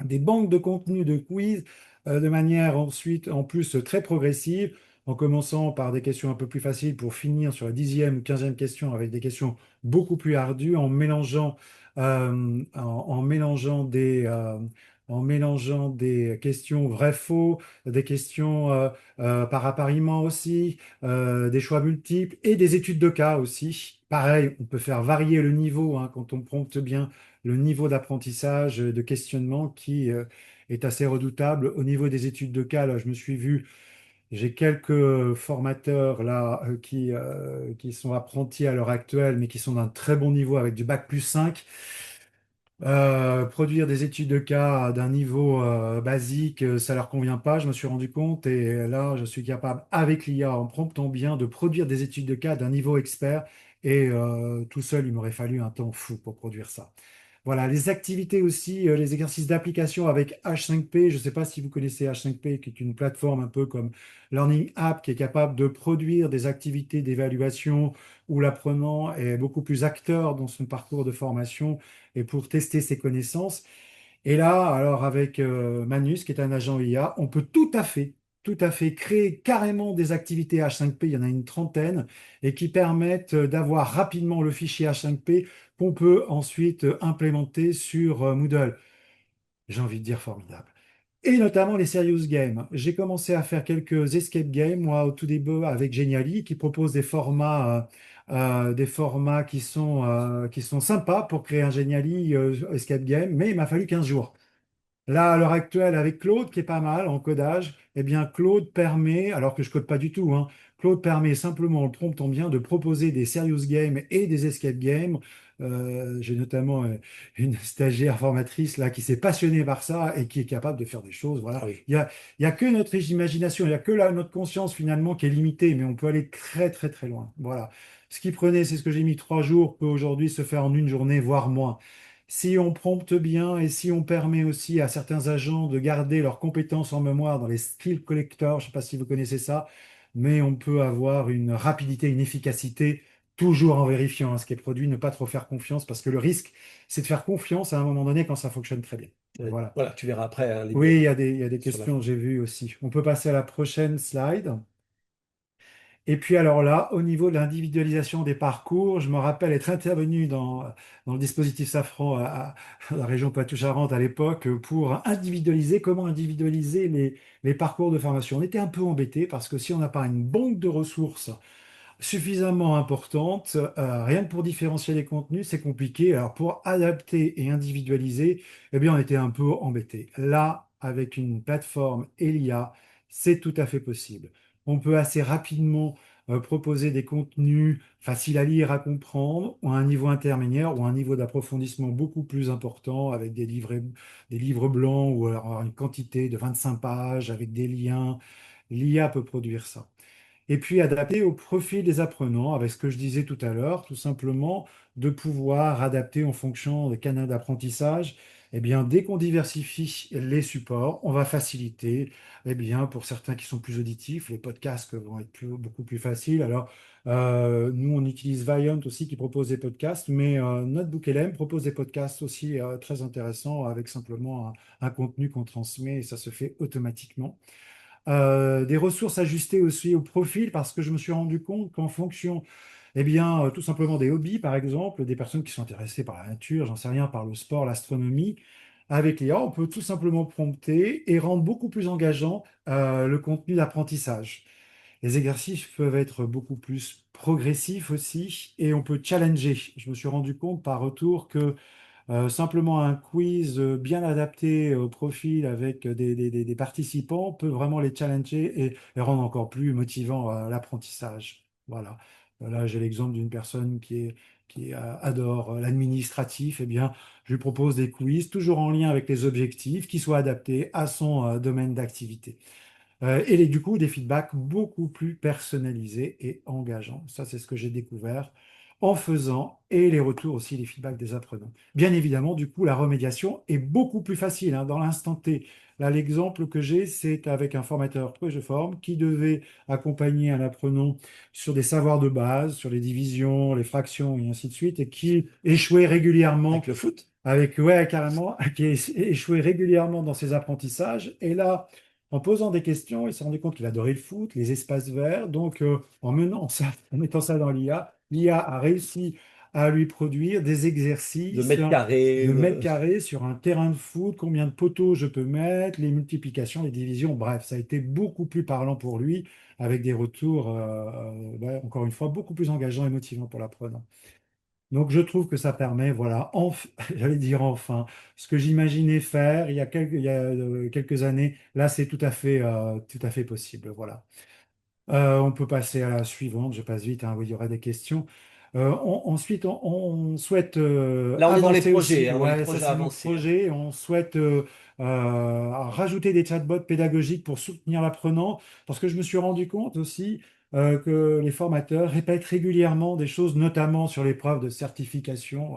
des banques de contenu de quiz de manière ensuite, en plus, très progressive, en commençant par des questions un peu plus faciles pour finir sur la 10e ou 15e question avec des questions beaucoup plus ardues, en mélangeant des questions vrai-faux, des questions par appariement aussi, des choix multiples et des études de cas aussi. Pareil, on peut faire varier le niveau hein, quand on prompte bien le niveau d'apprentissage, de questionnement qui est assez redoutable. Au niveau des études de cas, là, je me suis vu, j'ai quelques formateurs là qui sont apprentis à l'heure actuelle, mais qui sont d'un très bon niveau avec du bac+5. Produire des études de cas d'un niveau basique, ça leur convient pas, je me suis rendu compte, et là, je suis capable, avec l'IA, en promptant bien, de produire des études de cas d'un niveau expert, et tout seul, il m'aurait fallu un temps fou pour produire ça. Voilà, les activités aussi, les exercices d'application avec H5P. Je ne sais pas si vous connaissez H5P, qui est une plateforme un peu comme Learning App, qui est capable de produire des activités d'évaluation où l'apprenant est beaucoup plus acteur dans son parcours de formation et pour tester ses connaissances. Et là, alors avec Manus, qui est un agent IA, on peut tout à fait créer carrément des activités H5P, il y en a une trentaine, et qui permettent d'avoir rapidement le fichier H5P qu'on peut ensuite implémenter sur Moodle. J'ai envie de dire formidable. Et notamment les serious games. J'ai commencé à faire quelques escape games, moi, au tout début avec Geniali, qui propose des formats qui sont sympas pour créer un Geniali escape game, mais il m'a fallu 15 jours. Là, à l'heure actuelle, avec Claude, qui est pas mal en codage, eh bien, Claude permet, alors que je code pas du tout, hein, Claude permet simplement, en le promptant bien, de proposer des serious games et des escape games. J'ai notamment une stagiaire formatrice là qui s'est passionnée par ça et qui est capable de faire des choses. Voilà. Ah oui. Il y a que notre imagination, il n'y a que notre conscience finalement qui est limitée, mais on peut aller très très très loin. Voilà. Ce qui prenait, c'est ce que j'ai mis 3 jours, peut aujourd'hui se faire en une journée, voire moins. Si on prompte bien et si on permet aussi à certains agents de garder leurs compétences en mémoire dans les skill collectors, je ne sais pas si vous connaissez ça, mais on peut avoir une rapidité, une efficacité toujours en vérifiant ce qui est produit, ne pas trop faire confiance, parce que le risque, c'est de faire confiance à un moment donné quand ça fonctionne très bien. Voilà. Voilà, tu verras après hein, Oui, il y a des sur la questions, j'ai vu aussi. On peut passer à la prochaine slide. Et puis alors là, au niveau de l'individualisation des parcours, je me rappelle être intervenu dans le dispositif Safran à la région Poitou-Charentes à l'époque pour individualiser, comment individualiser les parcours de formation. On était un peu embêté parce que si on n'a pas une banque de ressources suffisamment importante, rien que pour différencier les contenus, c'est compliqué. Alors pour adapter et individualiser, eh bien on était un peu embêté. Là, avec une plateforme Elia, c'est tout à fait possible. On peut assez rapidement proposer des contenus faciles à lire, à comprendre, ou à un niveau intermédiaire, ou à un niveau d'approfondissement beaucoup plus important, avec des livres blancs, ou alors une quantité de 25 pages, avec des liens. L'IA peut produire ça. Et puis adapter au profil des apprenants, avec ce que je disais tout à l'heure, tout simplement de pouvoir adapter en fonction des canaux d'apprentissage. Eh bien, dès qu'on diversifie les supports, on va faciliter, eh bien, pour certains qui sont plus auditifs, les podcasts vont être beaucoup plus faciles. Alors, nous, on utilise Viant aussi qui propose des podcasts, mais NotebookLM propose des podcasts aussi très intéressants avec simplement un contenu qu'on transmet et ça se fait automatiquement. Des ressources ajustées aussi au profil parce que je me suis rendu compte qu'en fonction, eh bien, tout simplement des hobbies, par exemple, des personnes qui sont intéressées par la nature, j'en sais rien, par le sport, l'astronomie, avec l'IA, on peut tout simplement prompter et rendre beaucoup plus engageant le contenu d'apprentissage. Les exercices peuvent être beaucoup plus progressifs aussi et on peut challenger. Je me suis rendu compte par retour que simplement un quiz bien adapté au profil avec des participants peut vraiment les challenger et rendre encore plus motivant l'apprentissage. Voilà. Là, j'ai l'exemple d'une personne qui adore l'administratif. Eh bien, je lui propose des quiz, toujours en lien avec les objectifs, qui soient adaptés à son domaine d'activité. Du coup, des feedbacks beaucoup plus personnalisés et engageants. Ça, c'est ce que j'ai découvert en faisant et les retours aussi, les feedbacks des apprenants. Bien évidemment, du coup, la remédiation est beaucoup plus facile hein, dans l'instant T. Là, l'exemple que j'ai, c'est avec un formateur que je forme qui devait accompagner un apprenant sur des savoirs de base, sur les divisions, les fractions et ainsi de suite, et qui échouait régulièrement avec le foot. avec, ouais, carrément, qui échouait régulièrement dans ses apprentissages. Et là, en posant des questions, il s'est rendu compte qu'il adorait le foot, les espaces verts. Donc, en menant ça, en mettant ça dans l'IA, l'IA a réussi à lui produire des De exercices mètres carrés. de mètres carrés sur un terrain de foot, combien de poteaux je peux mettre, les multiplications, les divisions. Bref, ça a été beaucoup plus parlant pour lui, avec des retours, ouais, encore une fois, beaucoup plus engageants et motivants pour l'apprenant. Donc, je trouve que ça permet, voilà, j'allais dire enfin, ce que j'imaginais faire il y a quelques années, là, c'est tout à fait possible. Voilà. On peut passer à la suivante, je passe vite, hein, oui, il y aura des questions. Ensuite, on souhaite Là, on est dans les avancer projets, aussi, hein, dans les ouais, ça projets c'est notre avancés. projet, on souhaite rajouter des chatbots pédagogiques pour soutenir l'apprenant, parce que je me suis rendu compte aussi que les formateurs répètent régulièrement des choses, notamment sur l'épreuve de certification.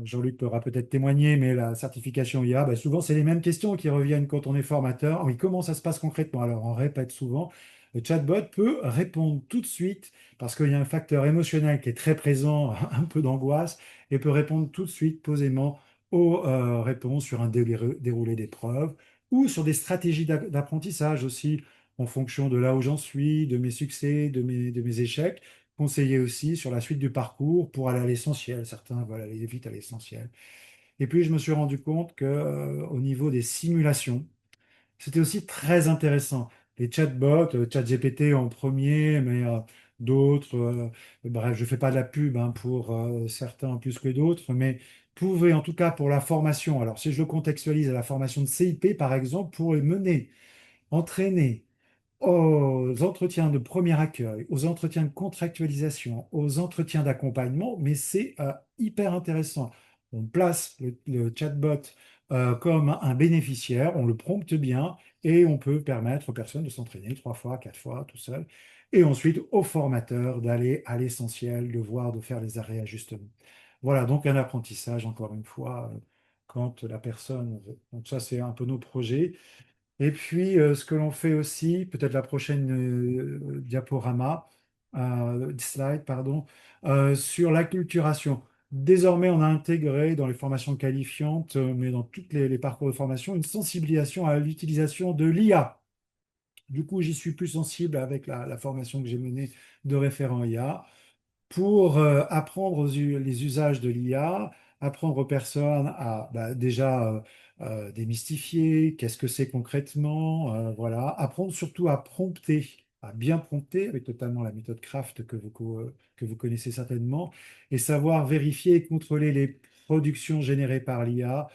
Jean-Luc pourra peut-être témoigner, mais la certification IA, ben, souvent c'est les mêmes questions qui reviennent quand on est formateur. Oui, comment ça se passe concrètement? Alors on répète souvent. Le chatbot peut répondre tout de suite parce qu'il y a un facteur émotionnel qui est très présent, un peu d'angoisse, et peut répondre tout de suite posément aux réponses sur un déroulé d'épreuve ou sur des stratégies d'apprentissage aussi, en fonction de là où j'en suis, de mes succès, de mes échecs conseiller aussi sur la suite du parcours pour aller à l'essentiel. Certains veulent aller vite à l'essentiel. Et puis, je me suis rendu compte que, au niveau des simulations, c'était aussi très intéressant. Les chatbots, ChatGPT en premier, mais d'autres, bref, je ne fais pas de la pub hein, pour certains plus que d'autres, mais pouvaient en tout cas pour la formation, alors si je le contextualise à la formation de CIP par exemple, pour mener, entraîner, aux entretiens de premier accueil, aux entretiens de contractualisation, aux entretiens d'accompagnement, mais c'est hyper intéressant. On place le chatbot comme un bénéficiaire, on le prompte bien et on peut permettre aux personnes de s'entraîner 3 fois, 4 fois, tout seul. Et ensuite au formateur d'aller à l'essentiel, de voir, de faire les réajustements. Voilà, donc un apprentissage, encore une fois, quand la personne... Donc ça, c'est un peu nos projets. Et puis, ce que l'on fait aussi, peut-être la prochaine diaporama, slide, pardon, sur l'acculturation. Désormais, on a intégré dans les formations qualifiantes, mais dans tous les parcours de formation, une sensibilisation à l'utilisation de l'IA. Du coup, j'y suis plus sensible avec la formation que j'ai menée de référent IA pour apprendre les usages de l'IA, apprendre aux personnes à déjà démystifier, qu'est-ce que c'est concrètement, voilà, apprendre surtout à prompter, à bien prompter, avec notamment la méthode Craft que vous connaissez certainement, et savoir vérifier et contrôler les productions générées par l'IA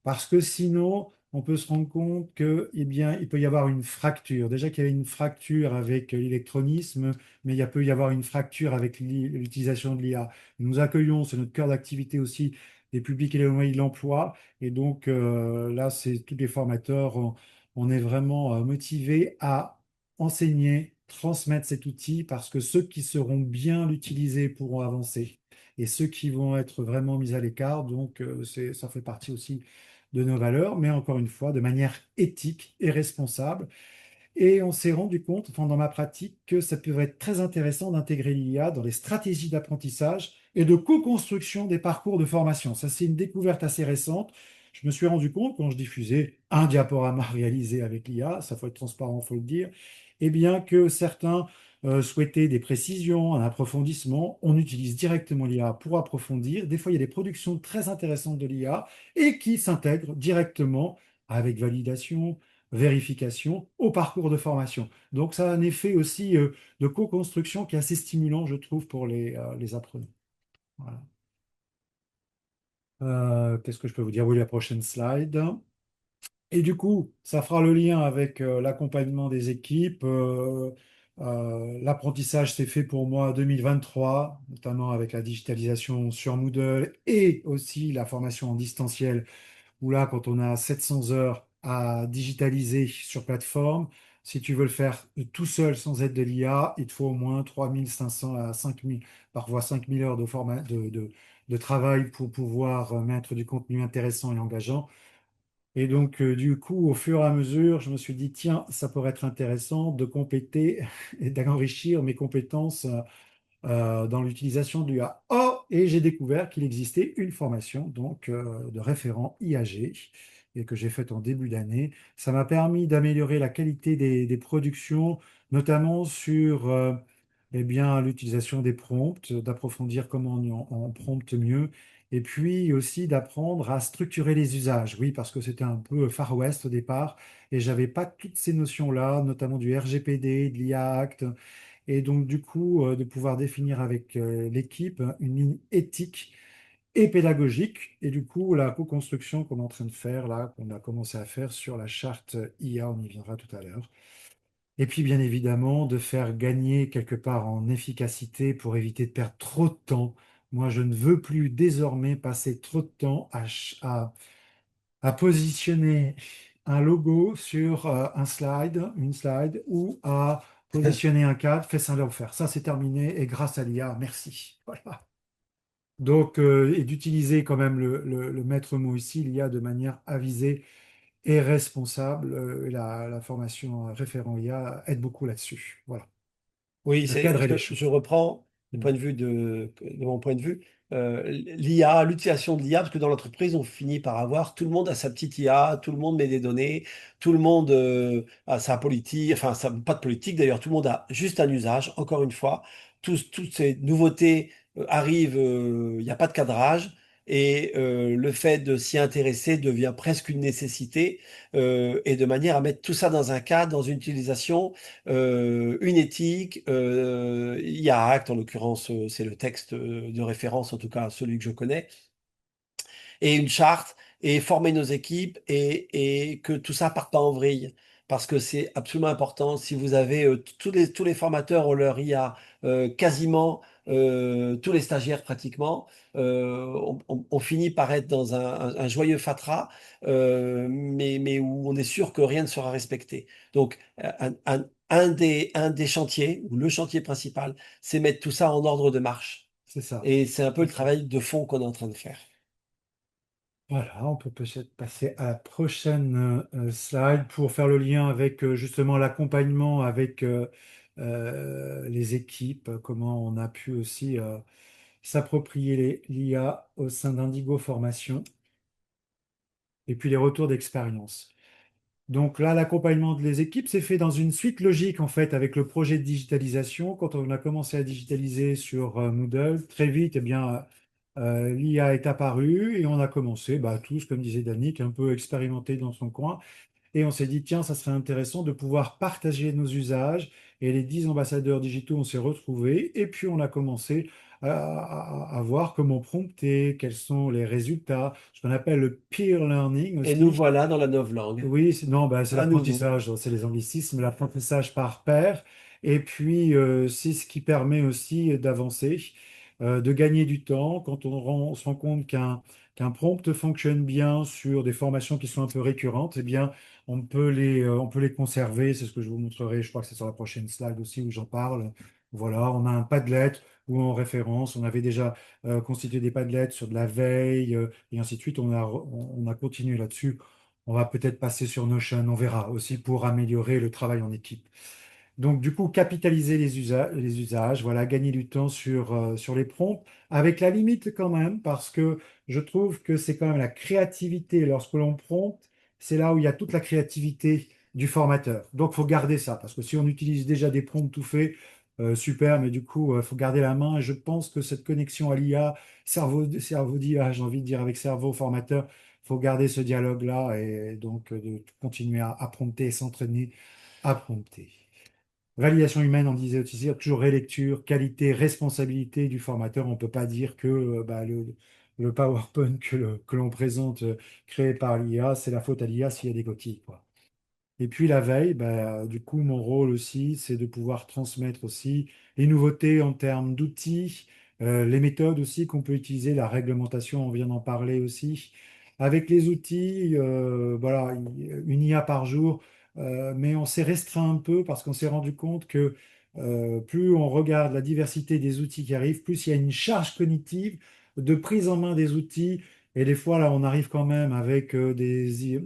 parce que sinon, on peut se rendre compte que, eh bien, il peut y avoir une fracture. Déjà qu'il y avait une fracture avec l'électronisme, mais il peut y avoir une fracture avec l'utilisation de l'IA. Nous accueillons, c'est notre cœur d'activité aussi, les publics et les moyens de l'emploi. Et donc là, c'est tous les formateurs, on est vraiment motivés à enseigner, transmettre cet outil parce que ceux qui seront bien l'utiliser pourront avancer. Et ceux qui vont être vraiment mis à l'écart, donc ça fait partie aussi de nos valeurs, mais encore une fois, de manière éthique et responsable. Et on s'est rendu compte, enfin, dans ma pratique, que ça pouvait être très intéressant d'intégrer l'IA dans les stratégies d'apprentissage et de co-construction des parcours de formation. Ça, c'est une découverte assez récente. Je me suis rendu compte, quand je diffusais un diaporama réalisé avec l'IA, ça faut être transparent, faut le dire, eh bien que certains souhaitaient des précisions, un approfondissement. On utilise directement l'IA pour approfondir. Des fois, il y a des productions très intéressantes de l'IA et qui s'intègrent directement avec validation, vérification au parcours de formation. Donc ça a un effet aussi de co-construction qui est assez stimulant, je trouve, pour les apprenants. Voilà. Qu'est-ce que je peux vous dire? Oui, la prochaine slide. Et du coup, ça fera le lien avec l'accompagnement des équipes. L'apprentissage s'est fait pour moi en 2023, notamment avec la digitalisation sur Moodle et aussi la formation en distanciel où là, quand on a 700 heures à digitaliser sur plateforme, si tu veux le faire tout seul sans aide de l'IA, il te faut au moins 3500 à 5000, parfois 5000 heures de travail pour pouvoir mettre du contenu intéressant et engageant. Et donc, du coup, au fur et à mesure, je me suis dit, tiens, ça pourrait être intéressant de compléter et d'enrichir mes compétences dans l'utilisation du IA. Oh, et j'ai découvert qu'il existait une formation donc de référent IAG et que j'ai faite en début d'année. Ça m'a permis d'améliorer la qualité des productions, notamment sur eh bien, l'utilisation des prompts, d'approfondir comment on prompte mieux. Et puis aussi d'apprendre à structurer les usages. Oui, parce que c'était un peu Far West au départ et j'avais pas toutes ces notions-là, notamment du RGPD, de l'IA Act, et donc, du coup, de pouvoir définir avec l'équipe une ligne éthique et pédagogique. Et du coup, la co-construction qu'on est en train de faire, là, qu'on a commencé à faire sur la charte IA, on y viendra tout à l'heure. Et puis, bien évidemment, de faire gagner quelque part en efficacité pour éviter de perdre trop de temps. Moi, je ne veux plus désormais passer trop de temps à positionner un logo sur un slide, une slide, ou à positionner un cadre, fais ça faire. Ça, c'est terminé et grâce à l'IA, merci. Voilà. Donc, et d'utiliser quand même le maître mot ici, l'IA de manière avisée et responsable. Et la formation référent IA aide beaucoup là-dessus. Voilà, Oui, de c'est parce cadrer les que je choses. reprends du Mm. point de vue de mon point de vue, l'IA, l'utilisation de l'IA, parce que dans l'entreprise, on finit par avoir, tout le monde a sa petite IA, tout le monde met des données, tout le monde a sa politique, enfin, pas de politique d'ailleurs, tout le monde a juste un usage, encore une fois. Toutes ces nouveautés arrivent, il n'y a pas de cadrage, et le fait de s'y intéresser devient presque une nécessité, et de manière à mettre tout ça dans un cadre, dans une utilisation une éthique, il y a Act, en l'occurrence, c'est le texte de référence, en tout cas celui que je connais, et une charte, et former nos équipes, et que tout ça parte pas en vrille. Parce que c'est absolument important. Si vous avez tous les formateurs ont leur IA, quasiment tous les stagiaires pratiquement, on finit par être dans un joyeux fatras, mais où on est sûr que rien ne sera respecté. Donc, un des chantiers, ou le chantier principal, c'est mettre tout ça en ordre de marche. C'est ça. Et c'est un peu Tout à le fait. travail de fond qu'on est en train de faire. Voilà, on peut peut-être passer à la prochaine slide pour faire le lien avec justement l'accompagnement avec les équipes, comment on a pu aussi s'approprier l'IA au sein d'Indigo Formation, et puis les retours d'expérience. Donc là, l'accompagnement des équipes s'est fait dans une suite logique en fait avec le projet de digitalisation. Quand on a commencé à digitaliser sur Moodle, très vite, eh bien, l'IA est apparue et on a commencé, bah, tous, comme disait Danick, un peu expérimenter dans son coin. Et on s'est dit, tiens, ça serait intéressant de pouvoir partager nos usages. Et les 10 ambassadeurs digitaux, on s'est retrouvés. Et puis, on a commencé à voir comment prompter, quels sont les résultats, ce qu'on appelle le peer learning Et nous aussi. voilà dans la novlangue, Oui, non, bah, c'est à nouveau. l'apprentissage, c'est les anglicismes, l'apprentissage par pair. Et puis, c'est ce qui permet aussi d'avancer, de gagner du temps. Quand on se rend compte qu'un prompt fonctionne bien sur des formations qui sont un peu récurrentes, eh bien, on peut les conserver. C'est ce que je vous montrerai. Je crois que c'est sur la prochaine slide aussi où j'en parle. Voilà, on a un Padlet ou en référence. On avait déjà constitué des Padlets sur de la veille et ainsi de suite. On a continué là-dessus. On va peut-être passer sur Notion, on verra aussi pour améliorer le travail en équipe. Donc, du coup, capitaliser les usages, voilà, gagner du temps sur les prompts, avec la limite quand même, parce que je trouve que c'est quand même la créativité. Lorsque l'on prompte, c'est là où il y a toute la créativité du formateur. Donc, il faut garder ça, parce que si on utilise déjà des prompts tout faits, super, mais du coup, il faut garder la main. Et je pense que cette connexion à l'IA, cerveau d'IA, j'ai envie de dire, avec cerveau formateur, il faut garder ce dialogue-là et donc de continuer à prompter et s'entraîner à prompter. Validation humaine, on disait aussi, toujours relecture, qualité, responsabilité du formateur. On ne peut pas dire que bah, le PowerPoint que l'on présente créé par l'IA, c'est la faute à l'IA s'il y a des coquilles, quoi. Et puis la veille, bah, du coup, mon rôle aussi, c'est de pouvoir transmettre aussi les nouveautés en termes d'outils, les méthodes aussi qu'on peut utiliser, la réglementation, on vient d'en parler aussi. Avec les outils, voilà, une IA par jour, mais on s'est restreint un peu parce qu'on s'est rendu compte que plus on regarde la diversité des outils qui arrivent, plus il y a une charge cognitive de prise en main des outils. Et des fois, là, on arrive quand même avec des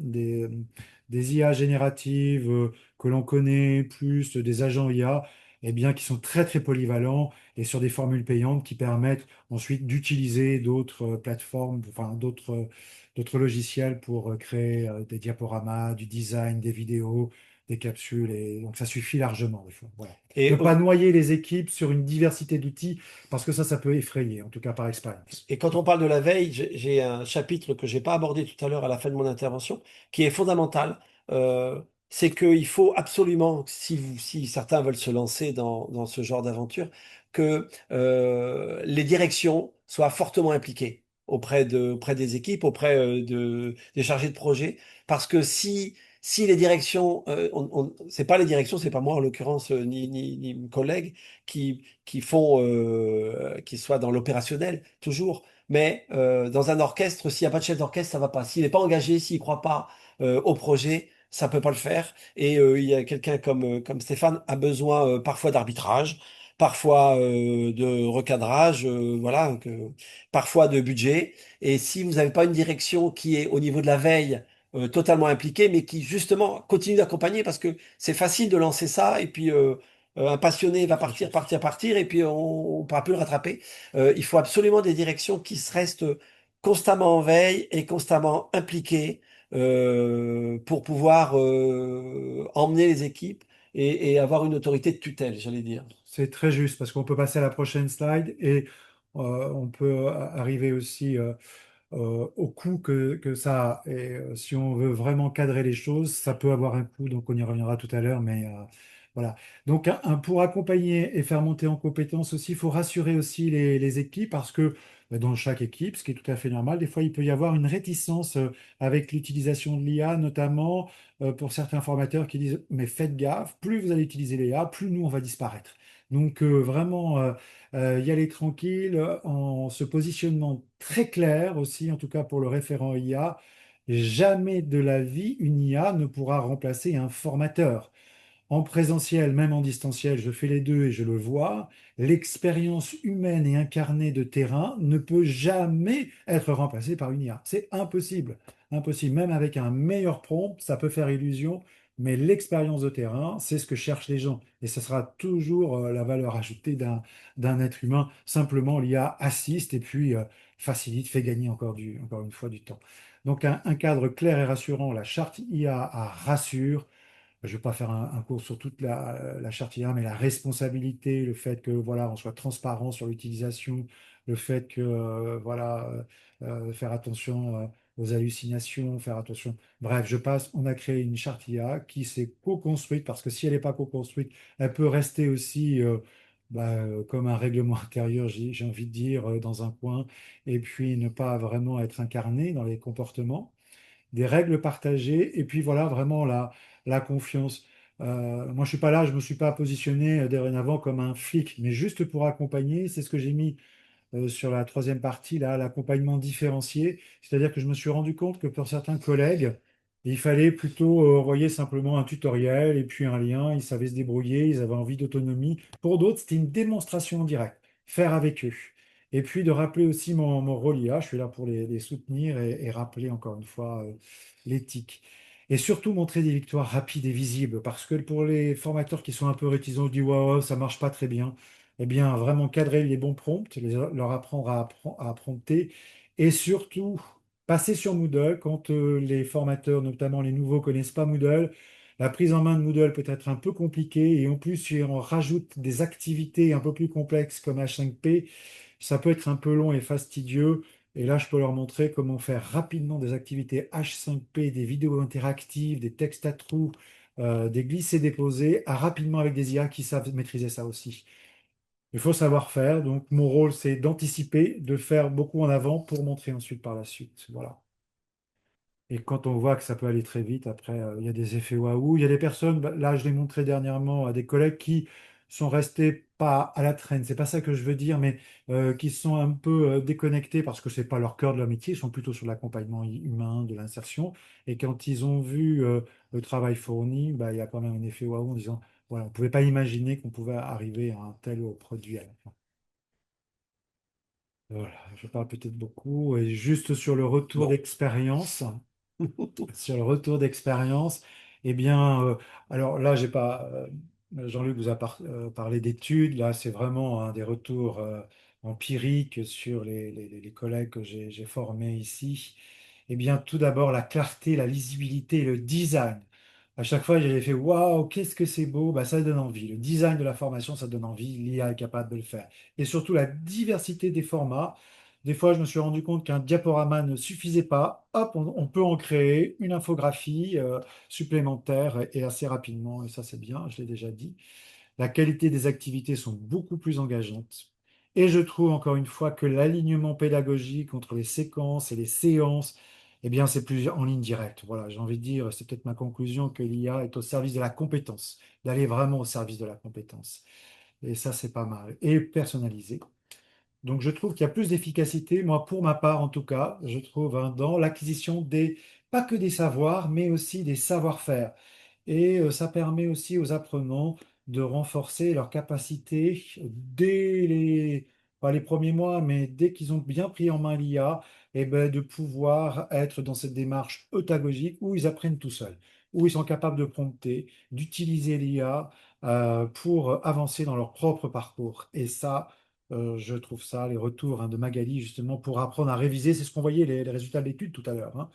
IA génératives que l'on connaît, plus des agents IA, eh bien, qui sont très très polyvalents et sur des formules payantes qui permettent ensuite d'utiliser d'autres plateformes, enfin d'autres logiciels pour créer des diaporamas, du design, des vidéos, des capsules. Et donc ça suffit largement des fois. Voilà. Ne Et, pas noyer les équipes sur une diversité d'outils parce que ça peut effrayer, en tout cas par expérience. et quand on parle de la veille, j'ai un chapitre que j'ai pas abordé tout à l'heure à la fin de mon intervention, qui est fondamental. C'est qu'il faut absolument, si certains veulent se lancer dans ce genre d'aventure, que les directions soient fortement impliquées auprès des équipes, auprès des chargés de projet, parce que si les directions, c'est pas les directions, c'est pas moi en l'occurrence, ni mes collègues qui soient dans l'opérationnel toujours, mais dans un orchestre, s'il n'y a pas de chef d'orchestre, ça va pas. S'il n'est pas engagé, s'il ne croit pas au projet, ça peut pas le faire. Et il y a quelqu'un comme Stéphane a besoin parfois d'arbitrage, parfois de recadrage, voilà, parfois de budget. Et si vous n'avez pas une direction qui est au niveau de la veille totalement impliquée, mais qui justement continue d'accompagner, parce que c'est facile de lancer ça et puis un passionné va partir, partir, partir, et puis on ne pourra plus le rattraper. Il faut absolument des directions qui se restent constamment en veille et constamment impliquées pour pouvoir emmener les équipes et avoir une autorité de tutelle, j'allais dire. C'est très juste parce qu'on peut passer à la prochaine slide et on peut arriver aussi au coût que ça a. Et si on veut vraiment cadrer les choses, ça peut avoir un coût, donc on y reviendra tout à l'heure, mais voilà. Donc pour accompagner et faire monter en compétence aussi, il faut rassurer aussi les équipes parce que dans chaque équipe, ce qui est tout à fait normal, des fois il peut y avoir une réticence avec l'utilisation de l'IA, notamment pour certains formateurs qui disent, mais faites gaffe, plus vous allez utiliser l'IA, plus nous on va disparaître. Donc vraiment y aller tranquille, en se positionnement très clair aussi, en tout cas pour le référent IA. Jamais de la vie, une IA ne pourra remplacer un formateur. En présentiel, même en distanciel, je fais les deux et je le vois, l'expérience humaine et incarnée de terrain ne peut jamais être remplacée par une IA. C'est impossible. Impossible. Même avec un meilleur prompt, ça peut faire illusion, mais l'expérience de terrain, c'est ce que cherchent les gens. Et ce sera toujours la valeur ajoutée d'un être humain. Simplement, l'IA assiste et puis facilite, fait gagner encore une fois du temps. Donc un cadre clair et rassurant, la charte IA rassure. Je ne vais pas faire un cours sur toute la charte IA, mais la responsabilité, le fait que voilà, on soit transparent sur l'utilisation, le fait que voilà, faire attention aux hallucinations, faire attention. Bref, je passe. On a créé une charte IA qui s'est co-construite parce que si elle n'est pas co-construite, elle peut rester aussi comme un règlement intérieur, j'ai envie de dire, dans un coin, et puis ne pas vraiment être incarné dans les comportements des règles partagées, et puis voilà, vraiment la confiance. Moi, je suis pas là, je me suis pas positionné dorénavant comme un flic, mais juste pour accompagner, c'est ce que j'ai mis sur la troisième partie, là, l'accompagnement différencié. C'est-à-dire que je me suis rendu compte que pour certains collègues, il fallait plutôt envoyer simplement un tutoriel et puis un lien, ils savaient se débrouiller, ils avaient envie d'autonomie. Pour d'autres, c'était une démonstration en direct, faire avec eux. Et puis de rappeler aussi mon rôle IA, je suis là pour les soutenir et rappeler encore une fois l'éthique. Et surtout montrer des victoires rapides et visibles, parce que pour les formateurs qui sont un peu réticents, qui disent ouais, ça marche pas très bien, eh bien, vraiment cadrer les bons prompts, leur apprendre à prompter, et surtout passer sur Moodle quand les formateurs, notamment les nouveaux, connaissent pas Moodle. La prise en main de Moodle peut être un peu compliquée, et en plus, si on rajoute des activités un peu plus complexes comme H5P, ça peut être un peu long et fastidieux. Et là, je peux leur montrer comment faire rapidement des activités H5P, des vidéos interactives, des textes à trous, des glisser-déposer, rapidement avec des IA qui savent maîtriser ça aussi. Il faut savoir faire. Donc, mon rôle, c'est d'anticiper, de faire beaucoup en avant pour montrer ensuite par la suite. Voilà. Et quand on voit que ça peut aller très vite, après, il y a des effets waouh. Il y a des personnes, bah, là, je l'ai montré dernièrement à des collègues qui sont restés pas à la traîne. C'est pas ça que je veux dire, mais qui sont un peu déconnectés parce que c'est pas leur cœur de leur métier. Ils sont plutôt sur l'accompagnement humain, de l'insertion. Et quand ils ont vu le travail fourni, bah, il y a quand même un effet waouh en disant, voilà, on ne pouvait pas imaginer qu'on pouvait arriver à un tel produit à la fin. Voilà, je parle peut-être beaucoup. Et juste sur le retour Bon. d'expérience. Sur le retour d'expérience, eh bien, alors là, j'ai pas, Jean-Luc vous a parlé d'études. Là, c'est vraiment des retours empiriques sur les collègues que j'ai formés ici. Eh bien, tout d'abord, la clarté, la lisibilité, le design. À chaque fois, j'ai fait waouh, qu'est-ce que c'est beau! Bah, ça donne envie. Le design de la formation, ça donne envie. L'IA est capable de le faire. Et surtout, la diversité des formats. Des fois, je me suis rendu compte qu'un diaporama ne suffisait pas. Hop, on peut en créer une infographie supplémentaire et assez rapidement. Et ça, c'est bien, je l'ai déjà dit. La qualité des activités sont beaucoup plus engageantes. Et je trouve encore une fois que l'alignement pédagogique entre les séquences et les séances, eh bien, c'est plus en ligne directe. Voilà, j'ai envie de dire, c'est peut-être ma conclusion, que l'IA est au service de la compétence, d'aller vraiment au service de la compétence. Et ça, c'est pas mal. Et personnalisé. Donc, je trouve qu'il y a plus d'efficacité, moi, pour ma part en tout cas, je trouve, hein, dans l'acquisition pas que des savoirs, mais aussi des savoir-faire. Et ça permet aussi aux apprenants de renforcer leur capacité dès pas les premiers mois, mais dès qu'ils ont bien pris en main l'IA, et ben, de pouvoir être dans cette démarche eutagogique où ils apprennent tout seuls, où ils sont capables de prompter, d'utiliser l'IA pour avancer dans leur propre parcours. Et ça, je trouve ça, les retours hein, de Magali, justement, pour apprendre à réviser, c'est ce qu'on voyait les résultats de l'étude tout à l'heure, hein.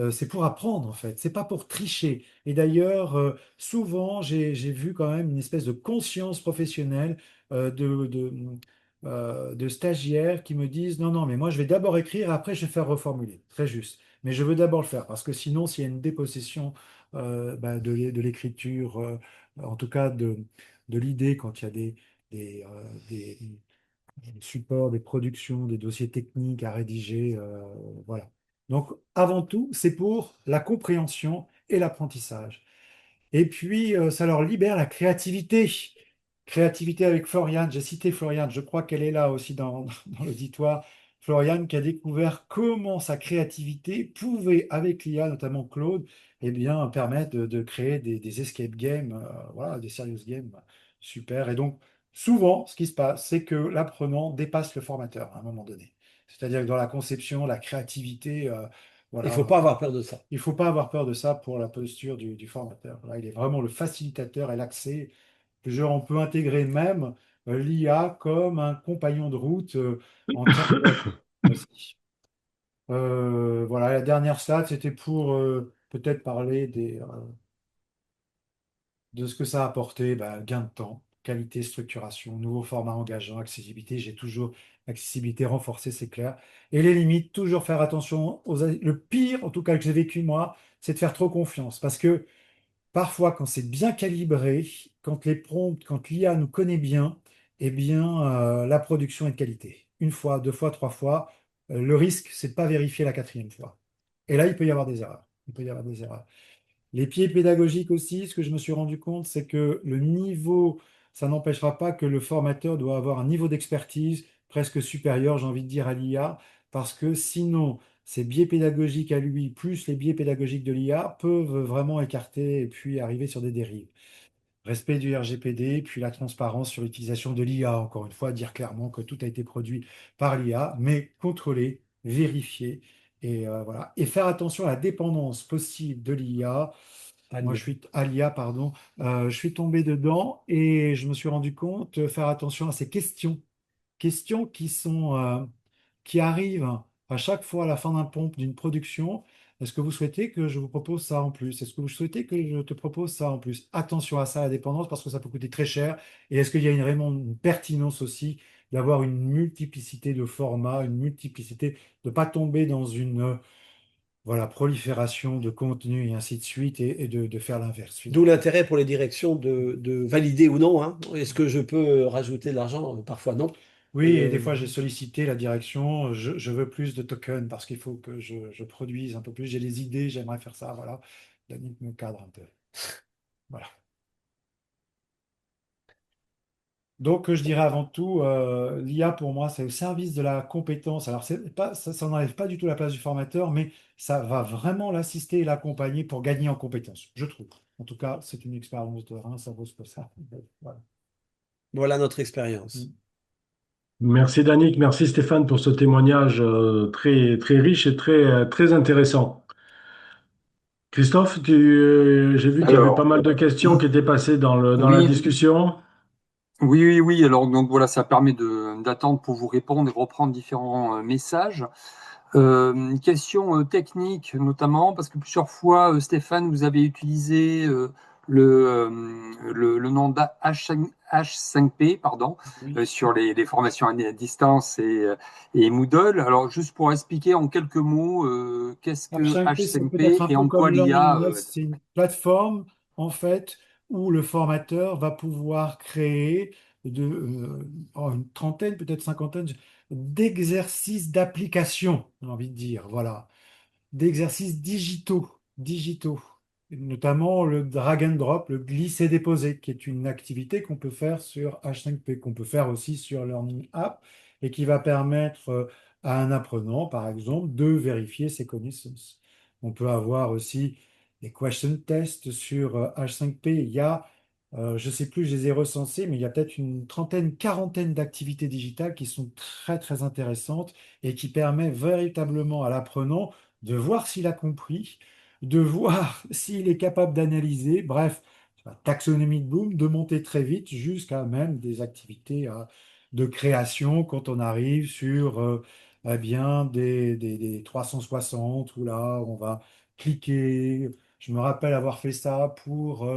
C'est pour apprendre en fait, c'est pas pour tricher. Et d'ailleurs, souvent, j'ai vu quand même une espèce de conscience professionnelle de stagiaires qui me disent, non, non, mais moi je vais d'abord écrire, après je vais faire reformuler. Très juste. Mais je veux d'abord le faire, parce que sinon, s'il y a une dépossession de l'écriture, en tout cas de l'idée, quand il y a des supports, des productions, des dossiers techniques à rédiger. Voilà. Donc, avant tout, c'est pour la compréhension et l'apprentissage. Et puis, ça leur libère la créativité. Créativité avec Floriane. J'ai cité Floriane, je crois qu'elle est là aussi dans l'auditoire. Floriane qui a découvert comment sa créativité pouvait, avec l'IA, notamment Claude, eh bien, permettre de créer des escape games, voilà, des serious games. Super. Et donc, souvent, ce qui se passe, c'est que l'apprenant dépasse le formateur à un moment donné. C'est-à-dire que dans la conception, la créativité, Il ne faut Voilà. pas avoir peur de ça. Il ne faut pas avoir peur de ça pour la posture du formateur. Là, il est vraiment le facilitateur et l'accès. Genre, on peut intégrer même l'IA comme un compagnon de route en chatbot aussi. Voilà, la dernière slide, c'était pour peut-être parler de ce que ça a apporté, bah, gain de temps, qualité, structuration, nouveau format engageant, accessibilité. J'ai toujours accessibilité renforcée, c'est clair. Et les limites, toujours faire attention Le pire, en tout cas que j'ai vécu moi, c'est de faire trop confiance. Parce que parfois, quand c'est bien calibré, quand les prompts, quand l'IA nous connaît bien, eh bien, la production est de qualité. Une fois, deux fois, trois fois, le risque, c'est de ne pas vérifier la quatrième fois. Et là, il peut y avoir des erreurs. Il peut y avoir des erreurs. Les pieds pédagogiques aussi, ce que je me suis rendu compte, c'est que le niveau, ça n'empêchera pas que le formateur doit avoir un niveau d'expertise presque supérieur, j'ai envie de dire, à l'IA, parce que sinon, ces biais pédagogiques à lui, plus les biais pédagogiques de l'IA, peuvent vraiment écarter et puis arriver sur des dérives. Respect du RGPD, puis la transparence sur l'utilisation de l'IA, encore une fois, dire clairement que tout a été produit par l'IA, mais contrôler, vérifier, et voilà. Et faire attention à la dépendance possible de l'IA. Moi, je Alia. suis à l'IA, pardon. Je suis tombé dedans et je me suis rendu compte faire attention à ces questions qui arrivent à chaque fois à la fin d'un pompe d'une production. Est-ce que vous souhaitez que je vous propose ça en plus? Est-ce que vous souhaitez que je te propose ça en plus? Attention à ça, la dépendance, parce que ça peut coûter très cher. Et est-ce qu'il y a vraiment une pertinence aussi d'avoir une multiplicité de formats, une multiplicité, de ne pas tomber dans une voilà, prolifération de contenu et ainsi de suite, et de faire l'inverse D'où finalement. l'intérêt pour les directions de valider ou non, hein. Est-ce que je peux rajouter de l'argent? Parfois non. Oui, Et, et des fois j'ai sollicité la direction, je veux plus de tokens parce qu'il faut que je produise un peu plus, j'ai les idées, j'aimerais faire ça, voilà. Yannick me cadre un peu. Voilà. Donc je dirais avant tout, l'IA pour moi c'est au service de la compétence. Alors c'est pas, ça n'enlève pas du tout la place du formateur, mais ça va vraiment l'assister et l'accompagner pour gagner en compétences, je trouve. En tout cas, c'est une expérience de terrain, ça vaut ce que ça. Voilà. voilà notre expérience. Merci Danick, merci Stéphane pour ce témoignage très, très riche et très, très intéressant. Christophe, j'ai vu qu'il y avait pas Alors, mal de questions qui étaient passées dans la oui, discussion. oui, oui, oui. Alors, donc voilà, ça permet d'attendre pour vous répondre et reprendre différents messages. Une question technique notamment, parce que plusieurs fois, Stéphane, vous avez utilisé le nom d'H5P, pardon, Oui. sur les formations à distance et Moodle. Alors, juste pour expliquer en quelques mots, qu'est-ce que H5P, c'est peut-être H5P un et peu en quoi comme Learning l'IA Nest, c'est une plateforme en fait où le formateur va pouvoir créer une trentaine, peut-être cinquantaine d'exercices d'application, j'ai envie de dire, voilà, d'exercices digitaux, notamment le drag and drop, le glisser-déposer, qui est une activité qu'on peut faire sur H5P, qu'on peut faire aussi sur Learning App, et qui va permettre à un apprenant, par exemple, de vérifier ses connaissances. On peut avoir aussi des question tests sur H5P. Il y a, je ne sais plus, je les ai recensés, mais il y a peut-être une trentaine, quarantaine d'activités digitales qui sont très, très intéressantes et qui permettent véritablement à l'apprenant de voir s'il a compris, de voir s'il est capable d'analyser, bref, la taxonomie de Bloom, de monter très vite jusqu'à même des activités de création quand on arrive sur eh bien, des 360 où là, on va cliquer. Je me rappelle avoir fait ça pour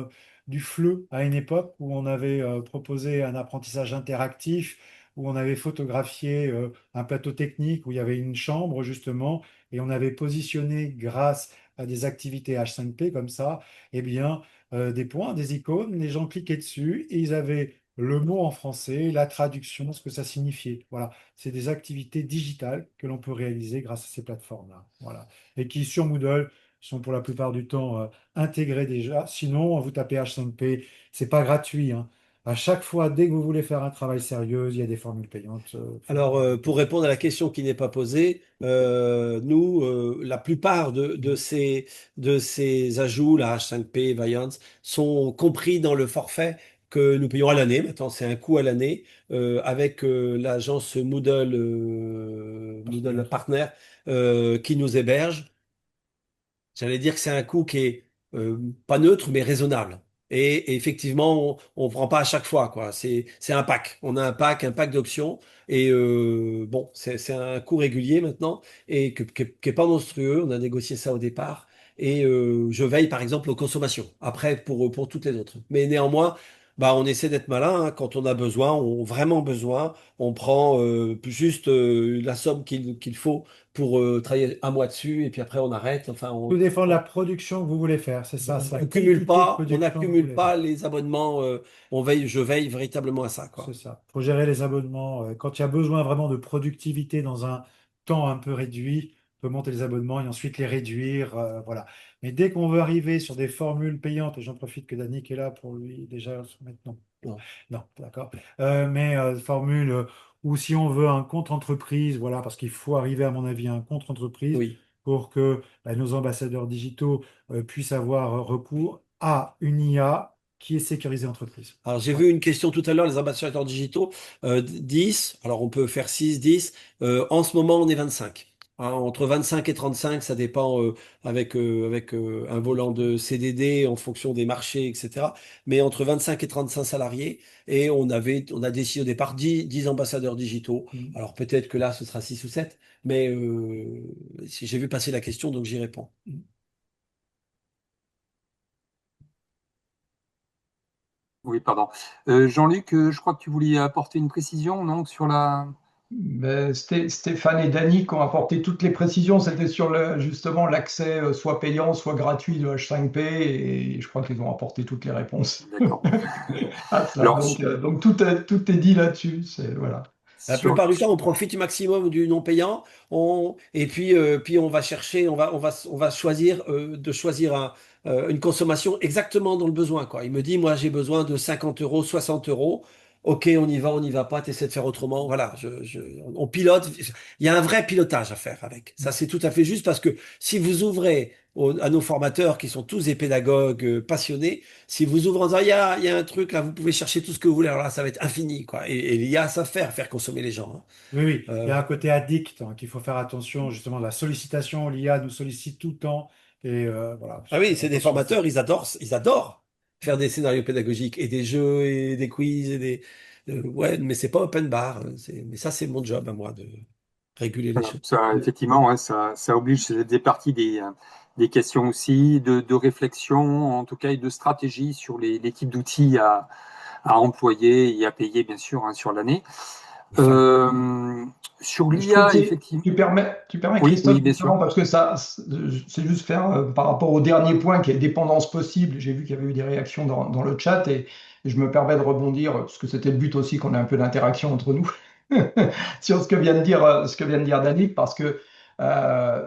du FLE à une époque où on avait proposé un apprentissage interactif, où on avait photographié un plateau technique, où il y avait une chambre justement et on avait positionné grâce à des activités H5P comme ça, eh bien, des points, des icônes, les gens cliquaient dessus et ils avaient le mot en français, la traduction, ce que ça signifiait. Voilà, c'est des activités digitales que l'on peut réaliser grâce à ces plateformes-là. Voilà, et qui sur Moodle sont pour la plupart du temps intégrées déjà. Sinon, vous tapez H5P, c'est pas gratuit, hein. À chaque fois, dès que vous voulez faire un travail sérieux, il y a des formules payantes. Alors, pour répondre à la question qui n'est pas posée, nous, la plupart de ces ajouts, la H5P, Vaillance, sont compris dans le forfait que nous payons à l'année. Maintenant, c'est un coût à l'année avec l'agence Moodle, Moodle partenaire. Partner qui nous héberge. J'allais dire que c'est un coût qui est pas neutre, mais raisonnable. Et effectivement, on ne prend pas à chaque fois, quoi. C'est un pack. On a un pack d'options. Et bon, c'est un coût régulier maintenant et qui est pas monstrueux. On a négocié ça au départ. Et je veille, par exemple, aux consommations. Après, pour toutes les autres. Mais néanmoins, bah, on essaie d'être malin, hein. Quand on a besoin, vraiment besoin, on prend juste la somme qu'il faut pour travailler un mois dessus et puis après on arrête. Enfin, Tout dépend de la production que vous voulez faire, c'est ça, c'est la quantité de on production que vous n'accumule voulez faire. pas les abonnements. Je veille véritablement à ça, C'est quoi. ça. Faut gérer les abonnements. Quand il y a besoin vraiment de productivité dans un temps un peu réduit, on peut monter les abonnements et ensuite les réduire. Voilà. Mais dès qu'on veut arriver sur des formules payantes, et j'en profite que Danick est là pour lui déjà maintenant. Non. Non, d'accord. Mais formule où si on veut un compte entreprise, voilà, parce qu'il faut arriver à mon avis à un compte entreprise Oui. pour que nos ambassadeurs digitaux puissent avoir recours à une IA qui est sécurisée entreprise. Alors, j'ai Voilà. vu une question tout à l'heure, les ambassadeurs digitaux, 10, alors on peut faire 6, 10. En ce moment, on est 25. Hein, entre 25 et 35, ça dépend avec un volant de CDD en fonction des marchés, etc. Mais entre 25 et 35 salariés, et on a décidé au départ 10 ambassadeurs digitaux. Mm. Alors peut-être que là, ce sera 6 ou 7, mais si j'ai vu passer la question, donc j'y réponds. Oui, pardon. Jean-Luc, je crois que tu voulais apporter une précision, donc, sur la... Ben, Stéphane et Dany qui ont apporté toutes les précisions, c'était sur justement l'accès soit payant, soit gratuit de H5P, et je crois qu'ils ont apporté toutes les réponses D'accord. à ça. Alors, Donc tout est dit là-dessus. Voilà. La sur, plupart du temps, on profite du maximum du non payant, et puis on va chercher, on va choisir de choisir une consommation exactement dans le besoin, quoi. Il me dit, moi j'ai besoin de 50 euros, 60 euros. Ok, on y va pas, t'essaies de faire autrement. Voilà, on pilote. Il y a un vrai pilotage à faire avec. Ça, c'est tout à fait juste parce que si vous ouvrez à nos formateurs qui sont tous des pédagogues passionnés, si vous ouvrez en disant, il y a un truc là, vous pouvez chercher tout ce que vous voulez, alors là, ça va être infini, quoi. Et l'IA, ça faire consommer les gens, Oui, oui, hein. il y a un côté addict hein, qu'il faut faire attention, justement, de la sollicitation. L'IA nous sollicite tout le temps. Et voilà, Ah faut oui, faire c'est des attention à ça. formateurs, ils adorent faire des scénarios pédagogiques et des jeux et des quiz et ouais, mais c'est pas open bar, hein. Mais ça, c'est mon job à moi de réguler les voilà, choses. ça, effectivement, ouais, ça oblige, c'est des parties des questions aussi, de réflexion, en tout cas, et de stratégie sur les types d'outils à employer et à payer, bien sûr, hein, sur l'année. Enfin, Euh, sur Je peux, l'IA, effectivement. tu permets, Oui, Christophe, oui, bien sûr. justement, parce que ça, c'est juste faire par rapport au dernier point qui est dépendance possible. J'ai vu qu'il y avait eu des réactions dans le chat et je me permets de rebondir, parce que c'était le but aussi qu'on ait un peu d'interaction entre nous sur ce que vient de dire Danick, parce que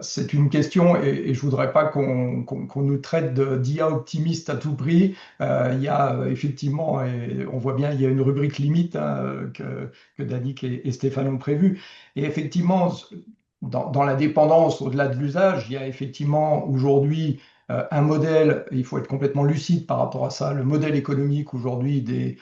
c'est une question et je voudrais pas qu'on nous traite d'IA optimiste à tout prix. Il y a effectivement, et on voit bien, il y a une rubrique limite hein, que Danick et Stéphane ont prévue. Et effectivement, dans la dépendance, au-delà de l'usage, il y a effectivement aujourd'hui un modèle, et il faut être complètement lucide par rapport à ça, le modèle économique aujourd'hui des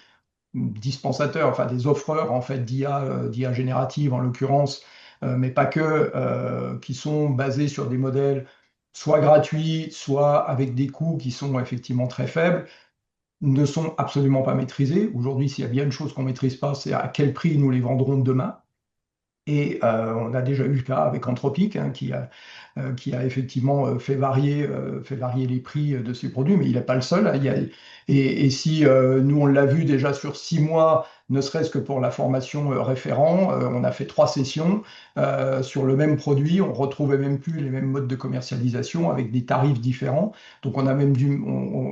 dispensateurs, enfin des offreurs en fait d'IA, d'IA générative en l'occurrence, mais pas que, qui sont basés sur des modèles soit gratuits, soit avec des coûts qui sont effectivement très faibles, ne sont absolument pas maîtrisés. Aujourd'hui, s'il y a bien une chose qu'on ne maîtrise pas, c'est à quel prix nous les vendrons demain. Et on a déjà eu le cas avec Anthropic, hein, qui a effectivement fait varier les prix de ses produits, mais il n'est pas le seul, hein. Et si nous, on l'a vu déjà sur 6 mois, ne serait-ce que pour la formation référent, on a fait 3 sessions sur le même produit, on retrouvait même plus les mêmes modes de commercialisation avec des tarifs différents. Donc on a même,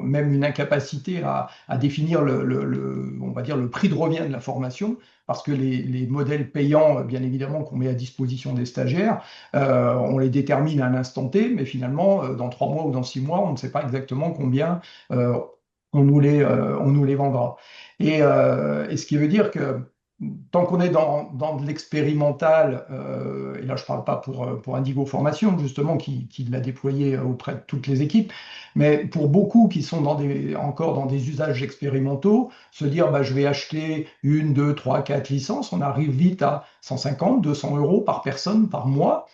même une incapacité à définir on va dire le prix de revient de la formation parce que les modèles payants, bien évidemment, qu'on met à disposition des stagiaires, on les détermine à un instant T, mais finalement, dans 3 mois ou dans 6 mois, on ne sait pas exactement combien euh, on nous les vendra. Et ce qui veut dire que tant qu'on est dans de l'expérimental, et là je ne parle pas pour Indigo Formation, justement, qui l'a déployé auprès de toutes les équipes, mais pour beaucoup qui sont encore dans des usages expérimentaux, se dire bah, je vais acheter une, deux, trois, quatre licences, on arrive vite à 150, 200 euros par personne par mois.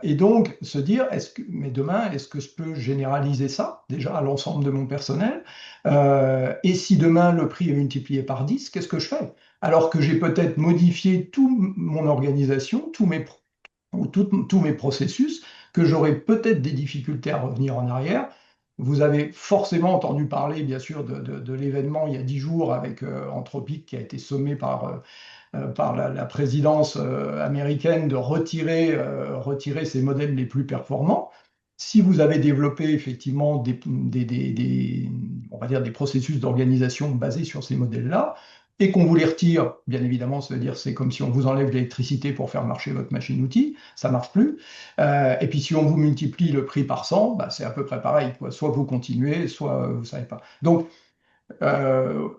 Et donc se dire, mais demain, est-ce que je peux généraliser ça déjà à l'ensemble de mon personnel? Et si demain le prix est multiplié par 10, qu'est-ce que je fais? Alors que j'ai peut-être modifié toute mon organisation, tous mes processus, que j'aurais peut-être des difficultés à revenir en arrière. Vous avez forcément entendu parler, bien sûr, de l'événement il y a 10 jours avec Anthropic qui a été sommé par la présidence américaine de retirer ses modèles les plus performants. Si vous avez développé effectivement on va dire des processus d'organisation basés sur ces modèles-là, et qu'on vous les retire, bien évidemment, ça veut dire c'est comme si on vous enlève l'électricité pour faire marcher votre machine-outil, ça marche plus. Et puis si on vous multiplie le prix par 100, bah, c'est à peu près pareil, quoi. Soit vous continuez, soit vous savez pas. Donc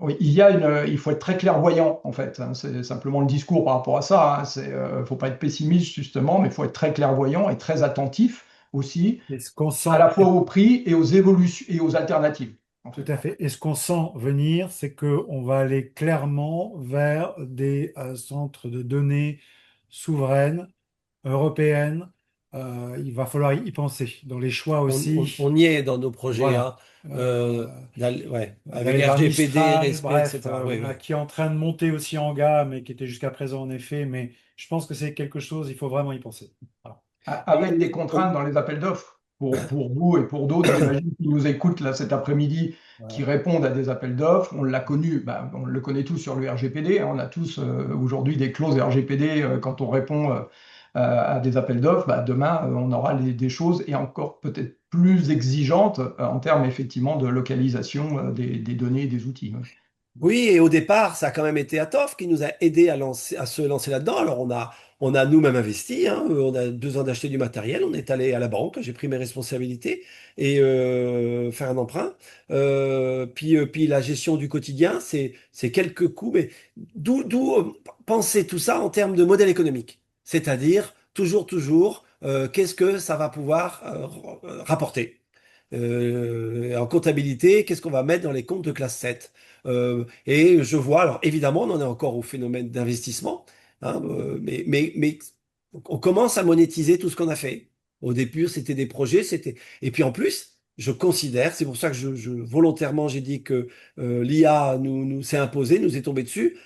oui, il faut être très clairvoyant en fait, hein. C'est simplement le discours par rapport à ça, hein. Faut pas être pessimiste justement, mais il faut être très clairvoyant et très attentif aussi, Et ce qu'on à sent, la fois au prix et aux évolutions et aux alternatives, en tout fait. à fait. Et ce qu'on sent venir, c'est qu'on va aller clairement vers des centres de données souveraines, européennes. Il va falloir y penser dans les choix On aussi. y est dans nos projets, Voilà. hein, ouais, avec D'aller vers RGPD, Mistral, respect, bref, etc. Oui, voilà, oui. qui est en train de monter aussi en gamme et qui était jusqu'à présent en effet, mais je pense que c'est quelque chose, il faut vraiment y penser. Voilà. Avec des contraintes dans les appels d'offres. Pour vous et pour d'autres, j'imagine, qui nous écoutent là cet après-midi, qui Voilà. répondent à des appels d'offres. On l'a connu, bah, on le connaît tous sur le RGPD, hein. On a tous aujourd'hui des clauses RGPD quand on répond à des appels d'offres. Bah, demain, on aura des choses et encore peut-être plus exigeantes en termes effectivement de localisation des données et des outils. Ouais. Oui, et au départ, ça a quand même été Atof qui nous a aidé à se lancer là-dedans. Alors, on a nous-mêmes investi, hein, on a besoin d'acheter du matériel, on est allé à la banque, j'ai pris mes responsabilités et faire un emprunt. Puis la gestion du quotidien, c'est quelques coûts, mais d'où penser tout ça en termes de modèle économique. C'est-à-dire, toujours, qu'est-ce que ça va pouvoir rapporter? En comptabilité, qu'est-ce qu'on va mettre dans les comptes de classe 7? Et je vois, alors évidemment, on en est encore au phénomène d'investissement, hein, mais on commence à monétiser tout ce qu'on a fait. Au début, c'était des projets, c'était. Et puis en plus, je considère, c'est pour ça que volontairement j'ai dit que l'IA nous s'est imposé, nous est tombé dessus.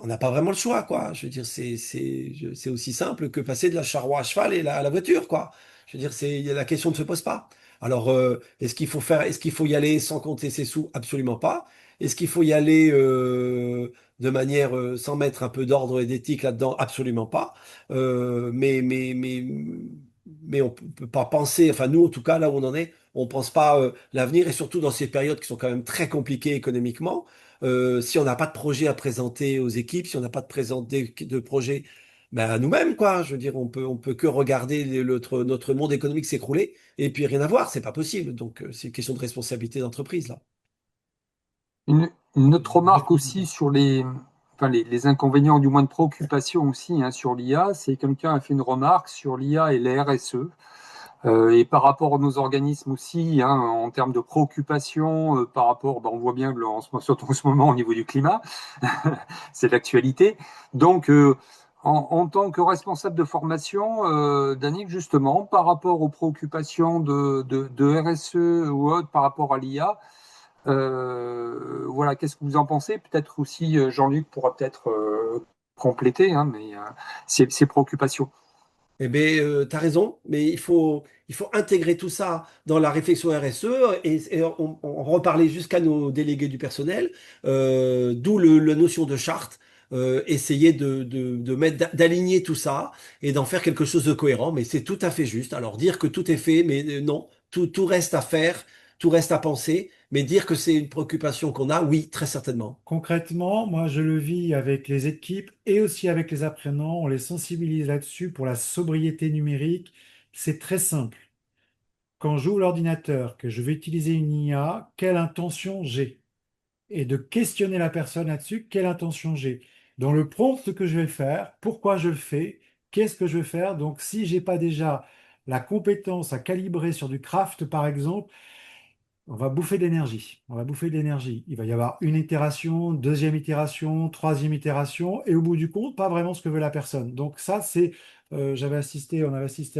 On n'a pas vraiment le choix, quoi. Je veux dire, c'est aussi simple que passer de la charroi à cheval et à la voiture, quoi. Je veux dire, la question ne se pose pas. Alors, est-ce qu'il faut y aller sans compter ses sous? Absolument pas. Est-ce qu'il faut y aller sans mettre un peu d'ordre et d'éthique là-dedans? Absolument pas. Mais on ne peut pas penser, enfin nous en tout cas, là où on en est, on ne pense pas l'avenir et surtout dans ces périodes qui sont quand même très compliquées économiquement. Si on n'a pas de projet à présenter aux équipes, si on n'a pas de projet ben, à nous-mêmes, quoi. Je veux dire, on peut que regarder notre monde économique s'écrouler et puis rien à voir, c'est pas possible. Donc c'est une question de responsabilité d'entreprise là. Une autre remarque aussi sur enfin les inconvénients, du moins de préoccupation aussi, hein, sur l'IA, c'est quelqu'un a fait une remarque sur l'IA et les RSE. Et par rapport à nos organismes aussi, hein, en termes de préoccupation, par rapport, ben, on voit bien que surtout en ce moment au niveau du climat, c'est l'actualité. Donc, en tant que responsable de formation, Danick, justement, par rapport aux préoccupations de RSE ou autres par rapport à l'IA, voilà, qu'est-ce que vous en pensez? Peut-être aussi Jean-Luc pourra peut-être compléter, hein, mais ces préoccupations. Eh bien, tu as raison, mais il faut intégrer tout ça dans la réflexion RSE et on reparler jusqu'à nos délégués du personnel, d'où la notion de charte, essayer de d'aligner tout ça et d'en faire quelque chose de cohérent, mais c'est tout à fait juste. Alors dire que tout est fait, mais non, tout reste à faire, tout reste à penser, mais dire que c'est une préoccupation qu'on a, oui, très certainement. Concrètement, moi, je le vis avec les équipes et aussi avec les apprenants. On les sensibilise là-dessus pour la sobriété numérique. C'est très simple. Quand j'ouvre l'ordinateur, que je vais utiliser une IA, quelle intention j'ai? Et de questionner la personne là-dessus, quelle intention j'ai? Dans le prompt que je vais faire, pourquoi je le fais, qu'est-ce que je vais faire? Donc, si j'ai pas déjà la compétence à calibrer sur du craft, par exemple, on va bouffer de l'énergie. On va bouffer de l'énergie. Il va y avoir une itération, deuxième itération, troisième itération, et au bout du compte, pas vraiment ce que veut la personne. Donc ça, on avait assisté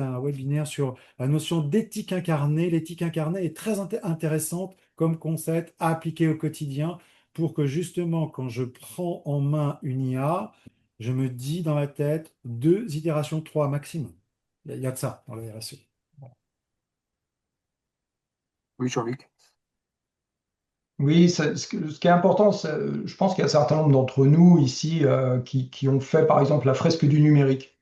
à un webinaire sur la notion d'éthique incarnée. L'éthique incarnée est très intéressante comme concept à appliquer au quotidien pour que justement, quand je prends en main une IA, je me dis dans ma tête deux itérations, trois maximum. Il y a de ça dans le RSE. Oui, Jean-Luc. Oui, ce qui est important, je pense qu'il y a un certain nombre d'entre nous ici qui ont fait par exemple la fresque du numérique.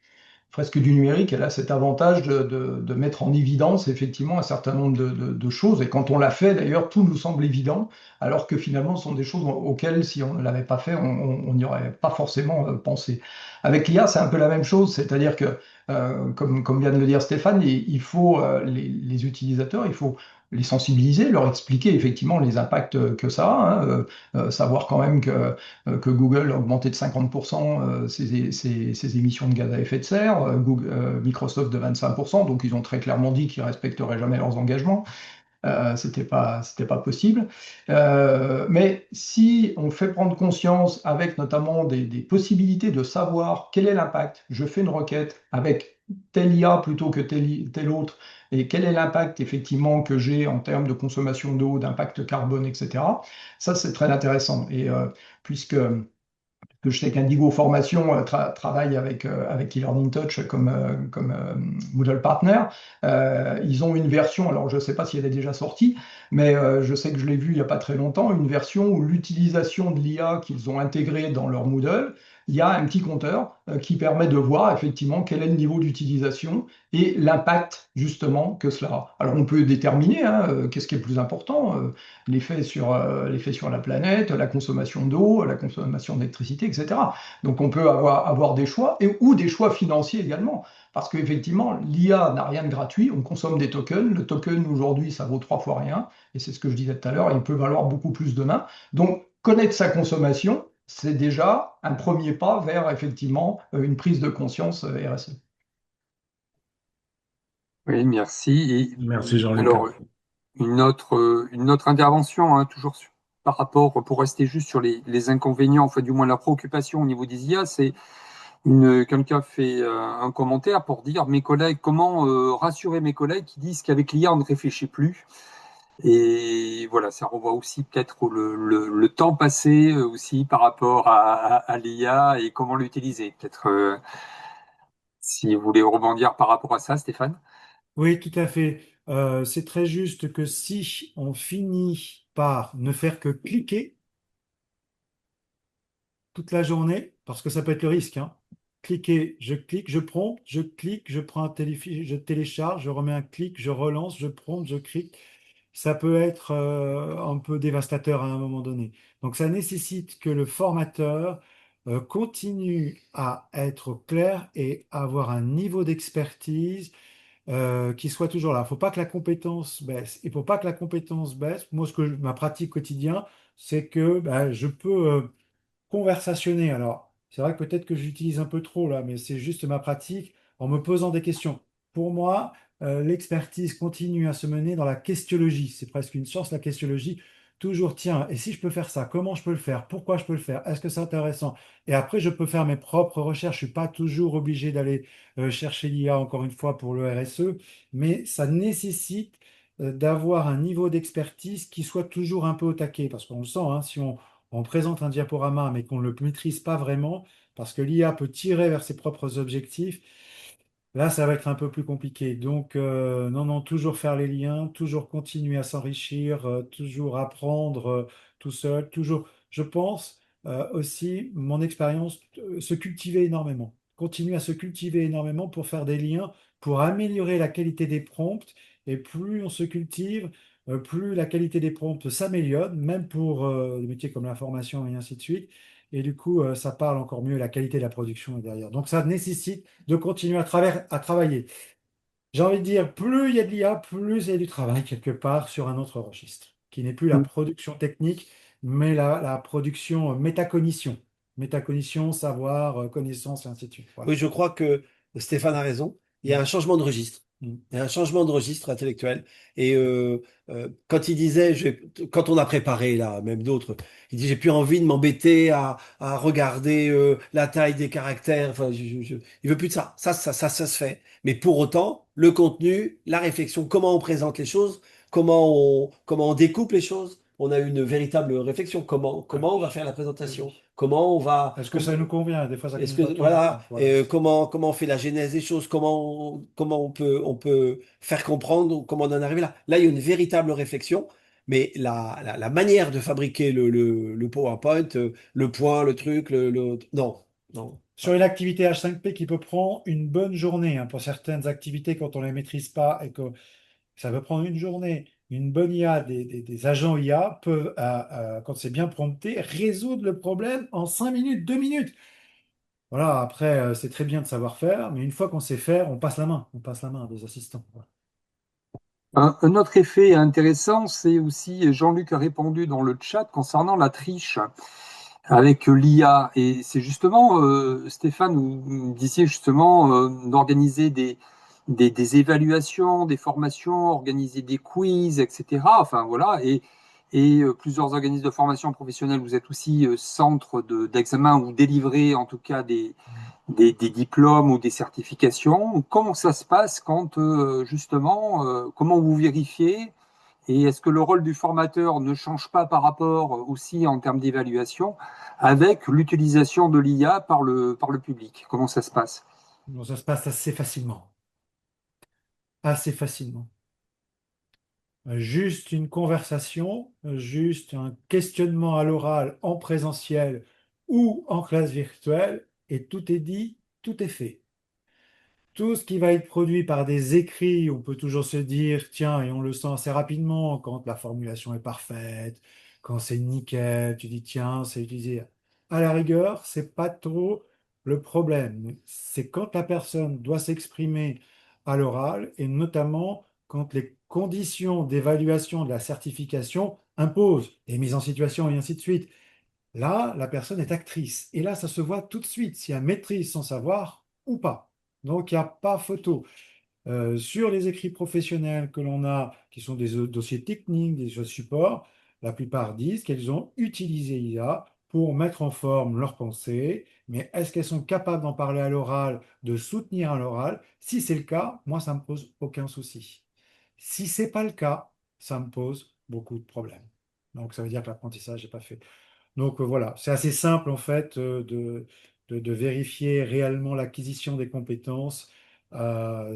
Fresque du numérique, elle a cet avantage de mettre en évidence effectivement un certain nombre de choses. Et quand on l'a fait, d'ailleurs, tout nous semble évident, alors que finalement, ce sont des choses auxquelles, si on ne l'avait pas fait, on n'y aurait pas forcément pensé. Avec l'IA, c'est un peu la même chose, c'est-à-dire que, comme vient de le dire Stéphane, il faut les utilisateurs, il faut les sensibiliser, leur expliquer effectivement les impacts que ça a, hein, savoir quand même que Google a augmenté de 50% ses émissions de gaz à effet de serre, Microsoft de 25%, donc ils ont très clairement dit qu'ils respecteraient jamais leurs engagements. C'était pas possible. Mais si on fait prendre conscience avec notamment des possibilités de savoir quel est l'impact, je fais une requête avec tel IA plutôt que tel autre, et quel est l'impact effectivement que j'ai en termes de consommation d'eau, d'impact carbone, etc. Ça, c'est très intéressant. Et puisque que je sais qu'Indigo Formation travaille avec e-Learning Touch comme Moodle Partner. Ils ont une version, alors je ne sais pas si elle est déjà sortie, mais je sais que je l'ai vue il n'y a pas très longtemps, une version où l'utilisation de l'IA qu'ils ont intégrée dans leur Moodle, il y a un petit compteur qui permet de voir effectivement quel est le niveau d'utilisation et l'impact justement que cela a. Alors on peut déterminer hein, qu'est-ce qui est le plus important, l'effet sur la planète, la consommation d'eau, la consommation d'électricité, etc. Donc on peut avoir des choix ou des choix financiers également. Parce qu'effectivement, l'IA n'a rien de gratuit, on consomme des tokens. Le token aujourd'hui, ça vaut 3 fois rien. Et c'est ce que je disais tout à l'heure, il peut valoir beaucoup plus demain. Donc connaître sa consommation, c'est déjà un premier pas vers effectivement une prise de conscience RSE. Oui, merci. Et Merci Jean-Luc. alors, une autre intervention, hein, par rapport, pour rester juste sur les inconvénients, enfin, du moins la préoccupation au niveau des IA, c'est quelqu'un fait un commentaire pour dire mes collègues, comment rassurer mes collègues qui disent qu'avec l'IA, on ne réfléchit plus. Et voilà, ça renvoie aussi peut-être le temps passé aussi par rapport à l'IA et comment l'utiliser. Peut-être si vous voulez rebondir par rapport à ça, Stéphane. Oui, tout à fait. C'est très juste que si on finit par ne faire que cliquer toute la journée, parce que ça peut être le risque, hein. Cliquer, je prompte, je clique, je prends un je télécharge, je remets un clic, je relance, je prompte, je clique. Ça peut être un peu dévastateur à un moment donné. Donc ça nécessite que le formateur continue à être clair et avoir un niveau d'expertise qui soit toujours là. Il ne faut pas que la compétence baisse. Et pour pas que la compétence baisse, moi, ma pratique quotidienne, c'est que je peux conversationner. Alors, c'est vrai que peut-être que j'utilise un peu trop là, mais c'est juste ma pratique en me posant des questions. Pour moi, l'expertise continue à se mener dans la questiologie. C'est presque une science, la questiologie. Toujours, tiens, et si je peux faire ça, comment je peux le faire? Pourquoi je peux le faire? Est-ce que c'est intéressant? Et après, je peux faire mes propres recherches. Je suis pas toujours obligé d'aller chercher l'IA, encore une fois, pour le RSE, mais ça nécessite d'avoir un niveau d'expertise qui soit toujours un peu au taquet, parce qu'on le sent, hein, si on présente un diaporama, mais qu'on ne le maîtrise pas vraiment, parce que l'IA peut tirer vers ses propres objectifs, là, ça va être un peu plus compliqué. Donc, non, non, toujours faire les liens, toujours continuer à s'enrichir, toujours apprendre tout seul, toujours, je pense aussi, mon expérience, se cultiver énormément. Continuer à se cultiver énormément pour faire des liens, pour améliorer la qualité des prompts. Et plus on se cultive, plus la qualité des prompts s'améliore, même pour des métiers comme l'information et ainsi de suite. Et du coup, ça parle encore mieux, la qualité de la production est derrière. Donc, ça nécessite de continuer à travailler. J'ai envie de dire, plus il y a de l'IA, plus il y a du travail quelque part sur un autre registre, qui n'est plus la production technique, mais la production métacognition. Métacognition, savoir, connaissance, et ainsi de suite. Oui, Voilà. je crois que Stéphane a raison. Il y a un changement de registre. Il y a un changement de registre intellectuel. Et quand il disait, quand on a préparé là, même d'autres, il dit, j'ai plus envie de m'embêter à regarder la taille des caractères. Enfin, il veut plus de ça. Ça se fait. Mais pour autant, le contenu, la réflexion, comment on présente les choses, comment on découpe les choses. On a eu une véritable réflexion. Ouais. Comment on va faire la présentation? Comment on va, Est-ce que ça nous convient? Des fois, ça ne est-ce convient pas que toujours. voilà, Donc, voilà. comment on fait la genèse des choses, comment on peut faire comprendre comment on en est arrivé là. Là, il y a une véritable réflexion, mais la manière de fabriquer le PowerPoint, le point, le truc, non, non. Sur une activité H5P qui peut prendre une bonne journée, hein, pour certaines activités, quand on ne les maîtrise pas et que ça peut prendre une journée, une bonne IA, des agents IA peuvent, quand c'est bien prompté, résoudre le problème en 5 minutes, 2 minutes. Voilà, après, c'est très bien de savoir faire, mais une fois qu'on sait faire, on passe la main. On passe la main à des assistants. Voilà. Un autre effet intéressant, c'est aussi, Jean-Luc a répondu dans le chat concernant la triche avec l'IA. Et c'est justement, Stéphane, vous disiez justement d'organiser des évaluations, des formations, organiser des quiz, etc. Enfin voilà, et plusieurs organismes de formation professionnelle, vous êtes aussi centre d'examen ou délivrez en tout cas des diplômes ou des certifications. Comment ça se passe quand justement, comment vous vérifiez? Et est-ce que le rôle du formateur ne change pas par rapport aussi en termes d'évaluation avec l'utilisation de l'IA par le public? Comment ça se passe? Donc, ça se passe assez facilement. Assez facilement. Juste une conversation, juste un questionnement à l'oral en présentiel ou en classe virtuelle, et tout est dit, tout est fait. Tout ce qui va être produit par des écrits, on peut toujours se dire, tiens, et on le sent assez rapidement quand la formulation est parfaite, quand c'est nickel, tu dis, tiens, c'est utilisé. À la rigueur, c'est pas trop le problème. C'est quand la personne doit s'exprimer à l'oral et notamment quand les conditions d'évaluation de la certification imposent des mises en situation et ainsi de suite. Là, la personne est actrice. Et là, ça se voit tout de suite si elle maîtrise son savoir ou pas. Donc, il n'y a pas photo. Sur les écrits professionnels que l'on a, qui sont des dossiers techniques, des supports, la plupart disent qu'elles ont utilisé IA pour mettre en forme leurs pensées, mais est-ce qu'elles sont capables d'en parler à l'oral, de soutenir à l'oral? Si c'est le cas, moi, ça ne me pose aucun souci. Si c'est pas le cas, ça me pose beaucoup de problèmes. Donc, ça veut dire que l'apprentissage n'est pas fait. Donc voilà, c'est assez simple en fait de vérifier réellement l'acquisition des compétences.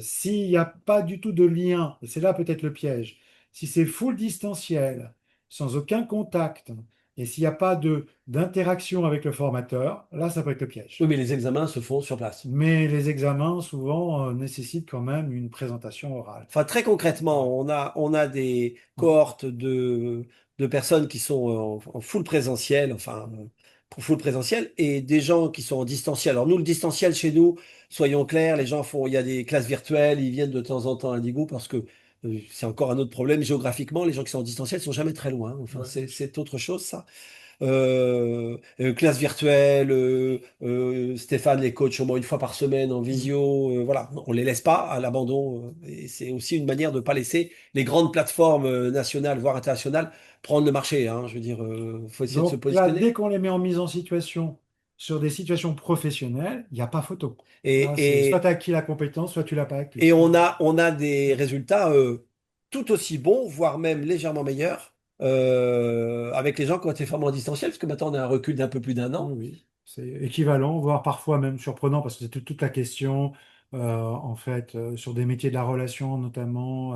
S'il n'y a pas du tout de lien, et c'est là peut-être le piège, si c'est full distanciel, sans aucun contact, et s'il n'y a pas d'interaction avec le formateur, là ça peut être le Oui, piège. mais les examens se font sur place. Mais les examens souvent nécessitent quand même une présentation orale. Enfin, très Voilà. concrètement, on a des cohortes de personnes qui sont en full présentiel, enfin, pour full présentiel, et des gens qui sont en distanciel. Alors, nous, le distanciel chez nous, soyons clairs, les gens font, il y a des classes virtuelles, ils viennent de temps en temps à Indigo parce que c'est encore un autre problème. Géographiquement, les gens qui sont en distanciel sont jamais très loin. Enfin, Ouais. c'est autre chose, ça. Classe virtuelle, Stéphane les coach au moins une fois par semaine en Mm. visio, voilà, on les laisse pas à l'abandon. Et c'est aussi une manière de pas laisser les grandes plateformes nationales, voire internationales, prendre le marché. Hein, je veux dire, faut essayer de se Donc là, dès positionner. qu'on les met en mise en situation sur des situations professionnelles, il n'y a pas photo. Et, Là, c'est soit et, tu as acquis la compétence, soit tu l'as pas et acquis. on a des résultats tout aussi bons, voire même légèrement meilleurs. Avec les gens qui ont été formés en distanciel, parce que maintenant on a un recul d'un peu plus d'un Oui, an. oui, c'est équivalent, voire parfois même surprenant, parce que c'est toute la question, en fait, sur des métiers de la relation notamment,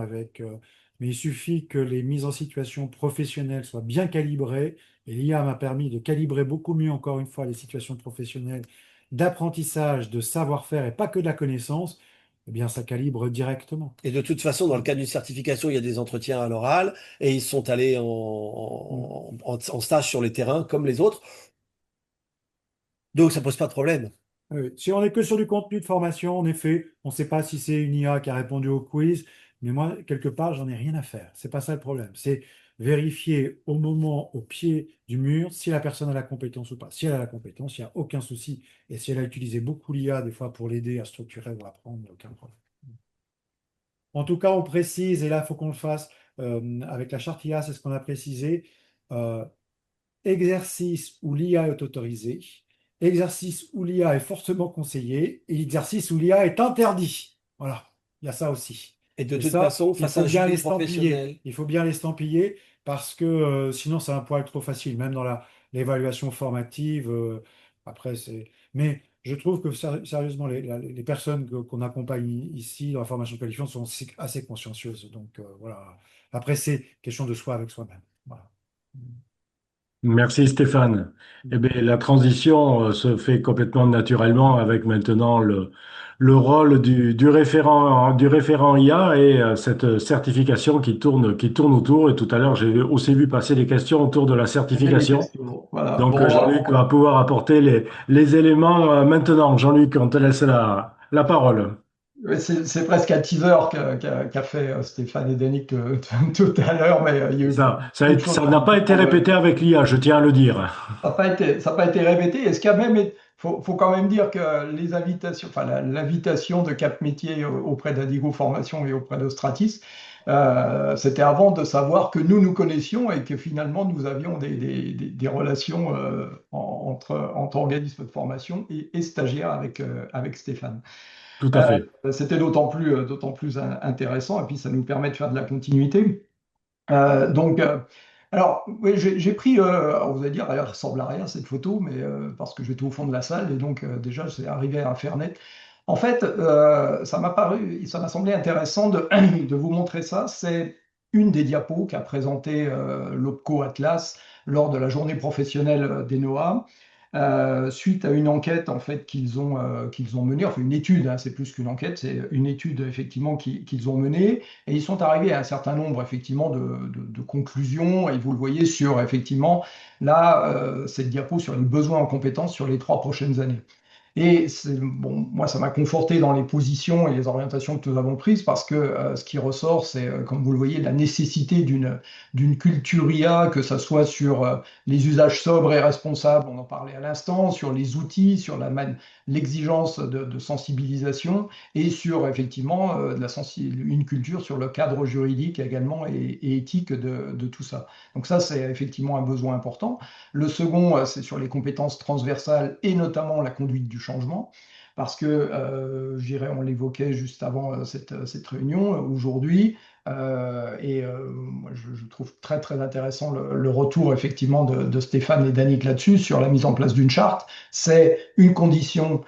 mais il suffit que les mises en situation professionnelles soient bien calibrées, et l'IA m'a permis de calibrer beaucoup mieux, encore une fois, les situations professionnelles d'apprentissage, de savoir-faire, et pas que de la connaissance, eh bien, ça calibre directement. Et de toute façon, dans le Mm. cadre d'une certification, il y a des entretiens à l'oral et ils sont allés Mm. en stage sur les terrains comme les autres. Donc, ça pose pas de problème. Oui. Si on n'est que sur du contenu de formation, en effet, on ne sait pas si c'est une IA qui a répondu au quiz, mais moi, quelque part, j'en ai rien à faire. C'est pas ça le problème. C'est vérifier au moment, au pied du mur, si la personne a la compétence ou pas. Si elle a la compétence, il n'y a aucun souci. Et si elle a utilisé beaucoup l'IA, des fois, pour l'aider à structurer ou apprendre, il n'y a aucun problème. En tout cas, on précise, et là, il faut qu'on le fasse avec la charte IA, c'est ce qu'on a précisé. euh, Exercice où l'IA est autorisée, exercice où l'IA est fortement conseillé, et exercice où l'IA est interdit. Voilà, il y a ça aussi. Et de Et toute ça, façon, il face à faut un bien jury l'estampiller. professionnel, Il faut bien l'estampiller parce que sinon, c'est un poil trop facile, même dans l'évaluation formative. Après, c'est. Mais je trouve que sérieusement, les personnes qu'on accompagne ici dans la formation qualifiante sont assez consciencieuses. Donc voilà. Après, c'est question de soi avec soi-même. Voilà. Merci Stéphane. Eh bien, la transition se fait complètement naturellement avec maintenant le rôle du référent IA et cette certification qui tourne autour. Et tout à l'heure, j'ai aussi vu passer des questions autour de la Il y avait des certification. questions. Voilà. Donc, Bon, Jean-Luc va pouvoir apporter les éléments maintenant. Jean-Luc, on te laisse la parole. ouais, c'est presque un teaser qu'a fait Stéphane et Danick tout à l'heure, mais il y a eu beaucoup de choses Ça n'a pas été effectivement répété avec l'IA, je tiens à le dire. ça n'a pas été répété. Et ce qui a même faut quand même dire que les invitations, enfin l'invitation de Cap Métier auprès d'Adigo Formation et auprès de Stratis, c'était avant de savoir que nous connaissions et que finalement nous avions des relations entre organismes de formation et stagiaires avec Stéphane. Tout à fait. C'était d'autant plus intéressant et puis ça nous permet de faire de la continuité. Donc, alors, oui, j'ai pris, vous allez dire, elle ressemble à rien cette photo, mais parce que j'étais au fond de la salle et donc déjà, c'est arrivé à faire net. En fait, ça m'a semblé intéressant de vous montrer ça. C'est une des diapos qu'a présenté l'OPCO Atlas lors de la journée professionnelle d'ENOA, suite à une enquête en fait qu'ils ont menée, enfin une étude, hein, c'est plus qu'une enquête, c'est une étude effectivement qu'ils ont menée. Et ils sont arrivés à un certain nombre effectivement de conclusions, et vous le voyez sur effectivement là, cette diapo sur les besoins en compétences sur les 3 prochaines années. Et bon, moi, ça m'a conforté dans les positions et les orientations que nous avons prises parce que ce qui ressort, c'est, comme vous le voyez, la nécessité d'une culture IA, que ce soit sur les usages sobres et responsables, on en parlait à l'instant, sur les outils, sur l'exigence de sensibilisation et sur effectivement une culture sur le cadre juridique également et éthique de tout ça. Donc ça, c'est effectivement un besoin important. Le second, c'est sur les compétences transversales et notamment la conduite du changement, parce que, je dirais, on l'évoquait juste avant cette réunion, aujourd'hui, moi, je trouve très très intéressant le retour effectivement de Stéphane et d'Annick là-dessus, sur la mise en place d'une charte. C'est une condition,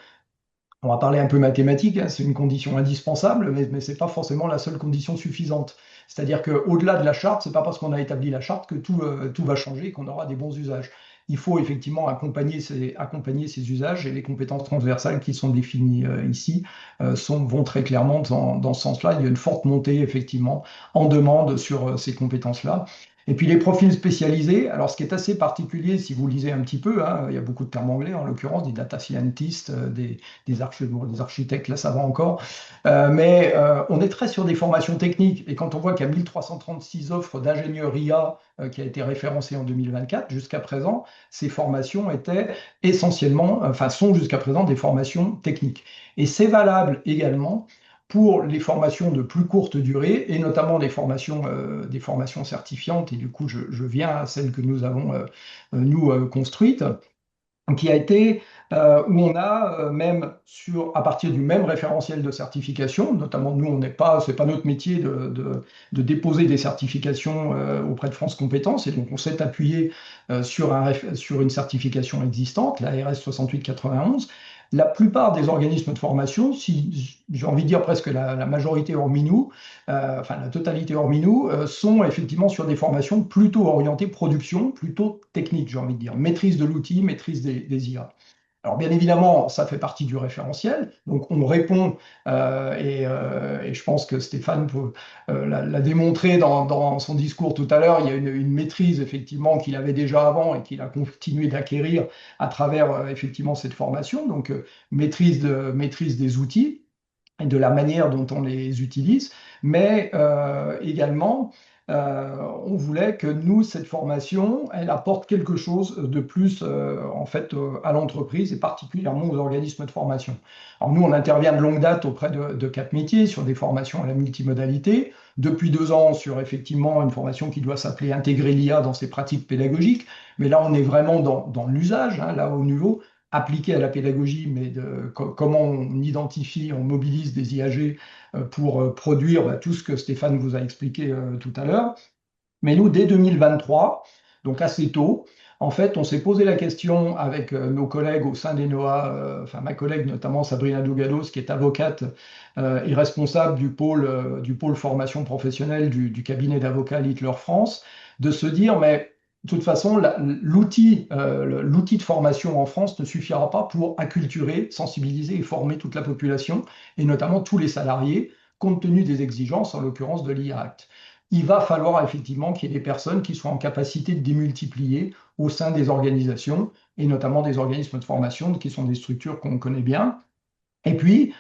on va parler un peu mathématique, hein, c'est une condition indispensable, mais ce n'est pas forcément la seule condition suffisante. C'est-à-dire qu'au-delà de la charte, c'est pas parce qu'on a établi la charte que tout va changer et qu'on aura des bons usages. Il faut effectivement accompagner ces usages, et les compétences transversales qui sont définies ici vont très clairement dans ce sens-là. Il y a une forte montée effectivement en demande sur ces compétences-là. Et puis les profils spécialisés, alors ce qui est assez particulier si vous lisez un petit peu, hein, il y a beaucoup de termes anglais en l'occurrence, des data scientists, bon, des architectes, là ça va encore. Mais on est très sur des formations techniques. Et quand on voit qu'il y a 1336 offres d'ingénieurs IA qui a été référencées en 2024, jusqu'à présent, ces formations étaient essentiellement, enfin sont jusqu'à présent des formations techniques. Et c'est valable également pour les formations de plus courte durée, et notamment des formations certifiantes. Et du coup, je viens à celle que nous avons, construite, qui a été où on a même à partir du même référentiel de certification, notamment nous, c'est pas notre métier de déposer des certifications auprès de France Compétences, et donc on s'est appuyé sur une certification existante, la RS 6891. La plupart des organismes de formation, si j'ai envie de dire presque la majorité hormis nous, enfin la totalité hormis nous, sont effectivement sur des formations plutôt orientées production, plutôt technique, j'ai envie de dire, maîtrise de l'outil, maîtrise des IA. Alors bien évidemment, ça fait partie du référentiel, donc on répond, et je pense que Stéphane l'a démontré dans son discours tout à l'heure, il y a une maîtrise effectivement qu'il avait déjà avant et qu'il a continué d'acquérir à travers effectivement cette formation, donc maîtrise des outils et de la manière dont on les utilise, mais également on voulait que nous, cette formation, elle apporte quelque chose de plus en fait à l'entreprise et particulièrement aux organismes de formation. Alors nous, on intervient de longue date auprès de Cap Métiers sur des formations à la multimodalité. Depuis 2 ans, sur effectivement une formation qui doit s'appeler Intégrer l'IA dans ses pratiques pédagogiques. Mais là, on est vraiment dans l'usage, hein, là au niveau appliqué à la pédagogie, mais comment on identifie, on mobilise des IAG pour produire tout ce que Stéphane vous a expliqué tout à l'heure. Mais nous, dès 2023, donc assez tôt, en fait, on s'est posé la question avec nos collègues au sein d'ENOA, enfin ma collègue notamment Sabrina Dougados, qui est avocate et responsable du pôle formation professionnelle du cabinet d'avocats Littler France, de se dire, mais de toute façon, l'outil de formation en France ne suffira pas pour acculturer, sensibiliser et former toute la population, et notamment tous les salariés, compte tenu des exigences, en l'occurrence de l'IA Act. Il va falloir effectivement qu'il y ait des personnes qui soient en capacité de démultiplier au sein des organisations, et notamment des organismes de formation, qui sont des structures qu'on connaît bien. Et puis,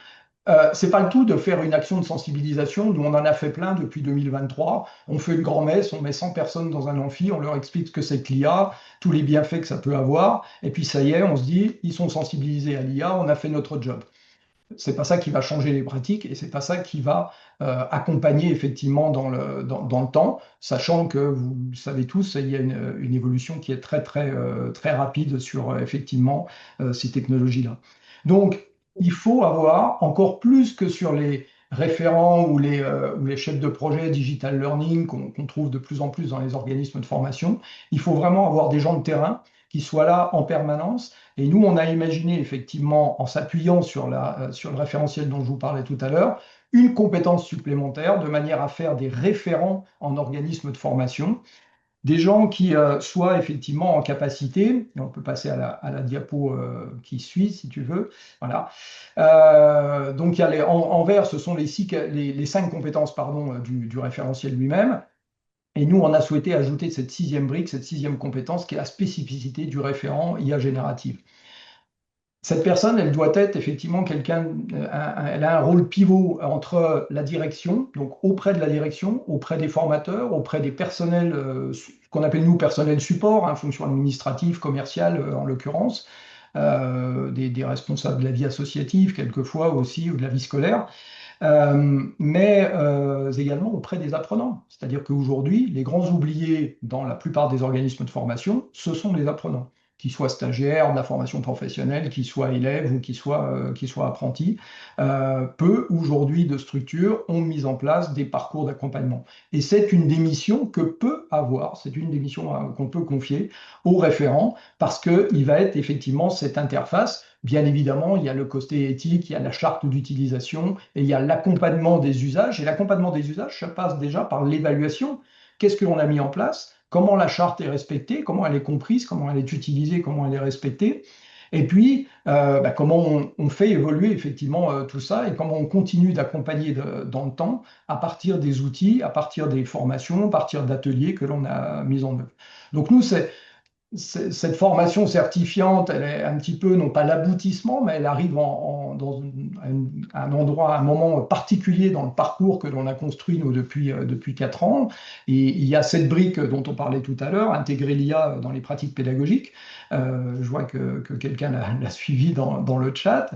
c'est pas le tout de faire une action de sensibilisation. Nous, on en a fait plein depuis 2023. On fait une grand-messe, on met 100 personnes dans un amphi, on leur explique ce que c'est que l'IA, tous les bienfaits que ça peut avoir, et puis ça y est, on se dit, ils sont sensibilisés à l'IA, on a fait notre job. C'est pas ça qui va changer les pratiques et c'est pas ça qui va accompagner effectivement dans le temps, sachant que vous le savez tous, il y a une évolution qui est très rapide sur effectivement ces technologies-là. Donc, il faut avoir encore plus que sur les référents ou les chefs de projet digital learning qu'on trouve de plus en plus dans les organismes de formation, il faut vraiment avoir des gens de terrain qui soient là en permanence. Et nous, on a imaginé effectivement, en s'appuyant sur le référentiel dont je vous parlais tout à l'heure, une compétence supplémentaire de manière à faire des référents en organisme de formation, des gens qui soient effectivement en capacité, et on peut passer à la diapo qui suit si tu veux, voilà. Donc il y a en vert, ce sont les 5 compétences pardon, du référentiel lui-même. Et nous, on a souhaité ajouter cette 6e brique, cette 6e compétence, qui est la spécificité du référent IA générative. Cette personne, elle doit être effectivement quelqu'un, elle a un rôle pivot entre la direction, donc auprès de la direction, auprès des formateurs, auprès des personnels, ce qu'on appelle nous personnel support, hein, fonction administrative, commerciale en l'occurrence, des responsables de la vie associative, quelquefois aussi, ou de la vie scolaire. Mais également auprès des apprenants. C'est-à-dire qu'aujourd'hui, les grands oubliés dans la plupart des organismes de formation, ce sont les apprenants, qu'ils soient stagiaires de la formation professionnelle, qu'ils soient élèves ou qu'ils soient apprentis. Peu aujourd'hui de structures ont mis en place des parcours d'accompagnement. Et c'est une des missions que peut avoir, c'est une des missions qu'on peut confier aux référents, parce qu'il va être effectivement cette interface. Bien évidemment, il y a le côté éthique, il y a la charte d'utilisation et il y a l'accompagnement des usages. Et l'accompagnement des usages, ça passe déjà par l'évaluation. Qu'est-ce que l'on a mis en place? Comment la charte est respectée? Comment elle est comprise? Comment elle est utilisée? Comment elle est respectée? Et puis, comment on fait évoluer effectivement tout ça et comment on continue d'accompagner dans le temps à partir des outils, à partir des formations, à partir d'ateliers que l'on a mis en œuvre. Donc nous, cette formation certifiante, elle est un petit peu, non pas l'aboutissement, mais elle arrive dans un endroit, un moment particulier dans le parcours que l'on a construit, nous, depuis 4 ans. Et il y a cette brique dont on parlait tout à l'heure, intégrer l'IA dans les pratiques pédagogiques. Je vois que quelqu'un l'a suivi dans le chat,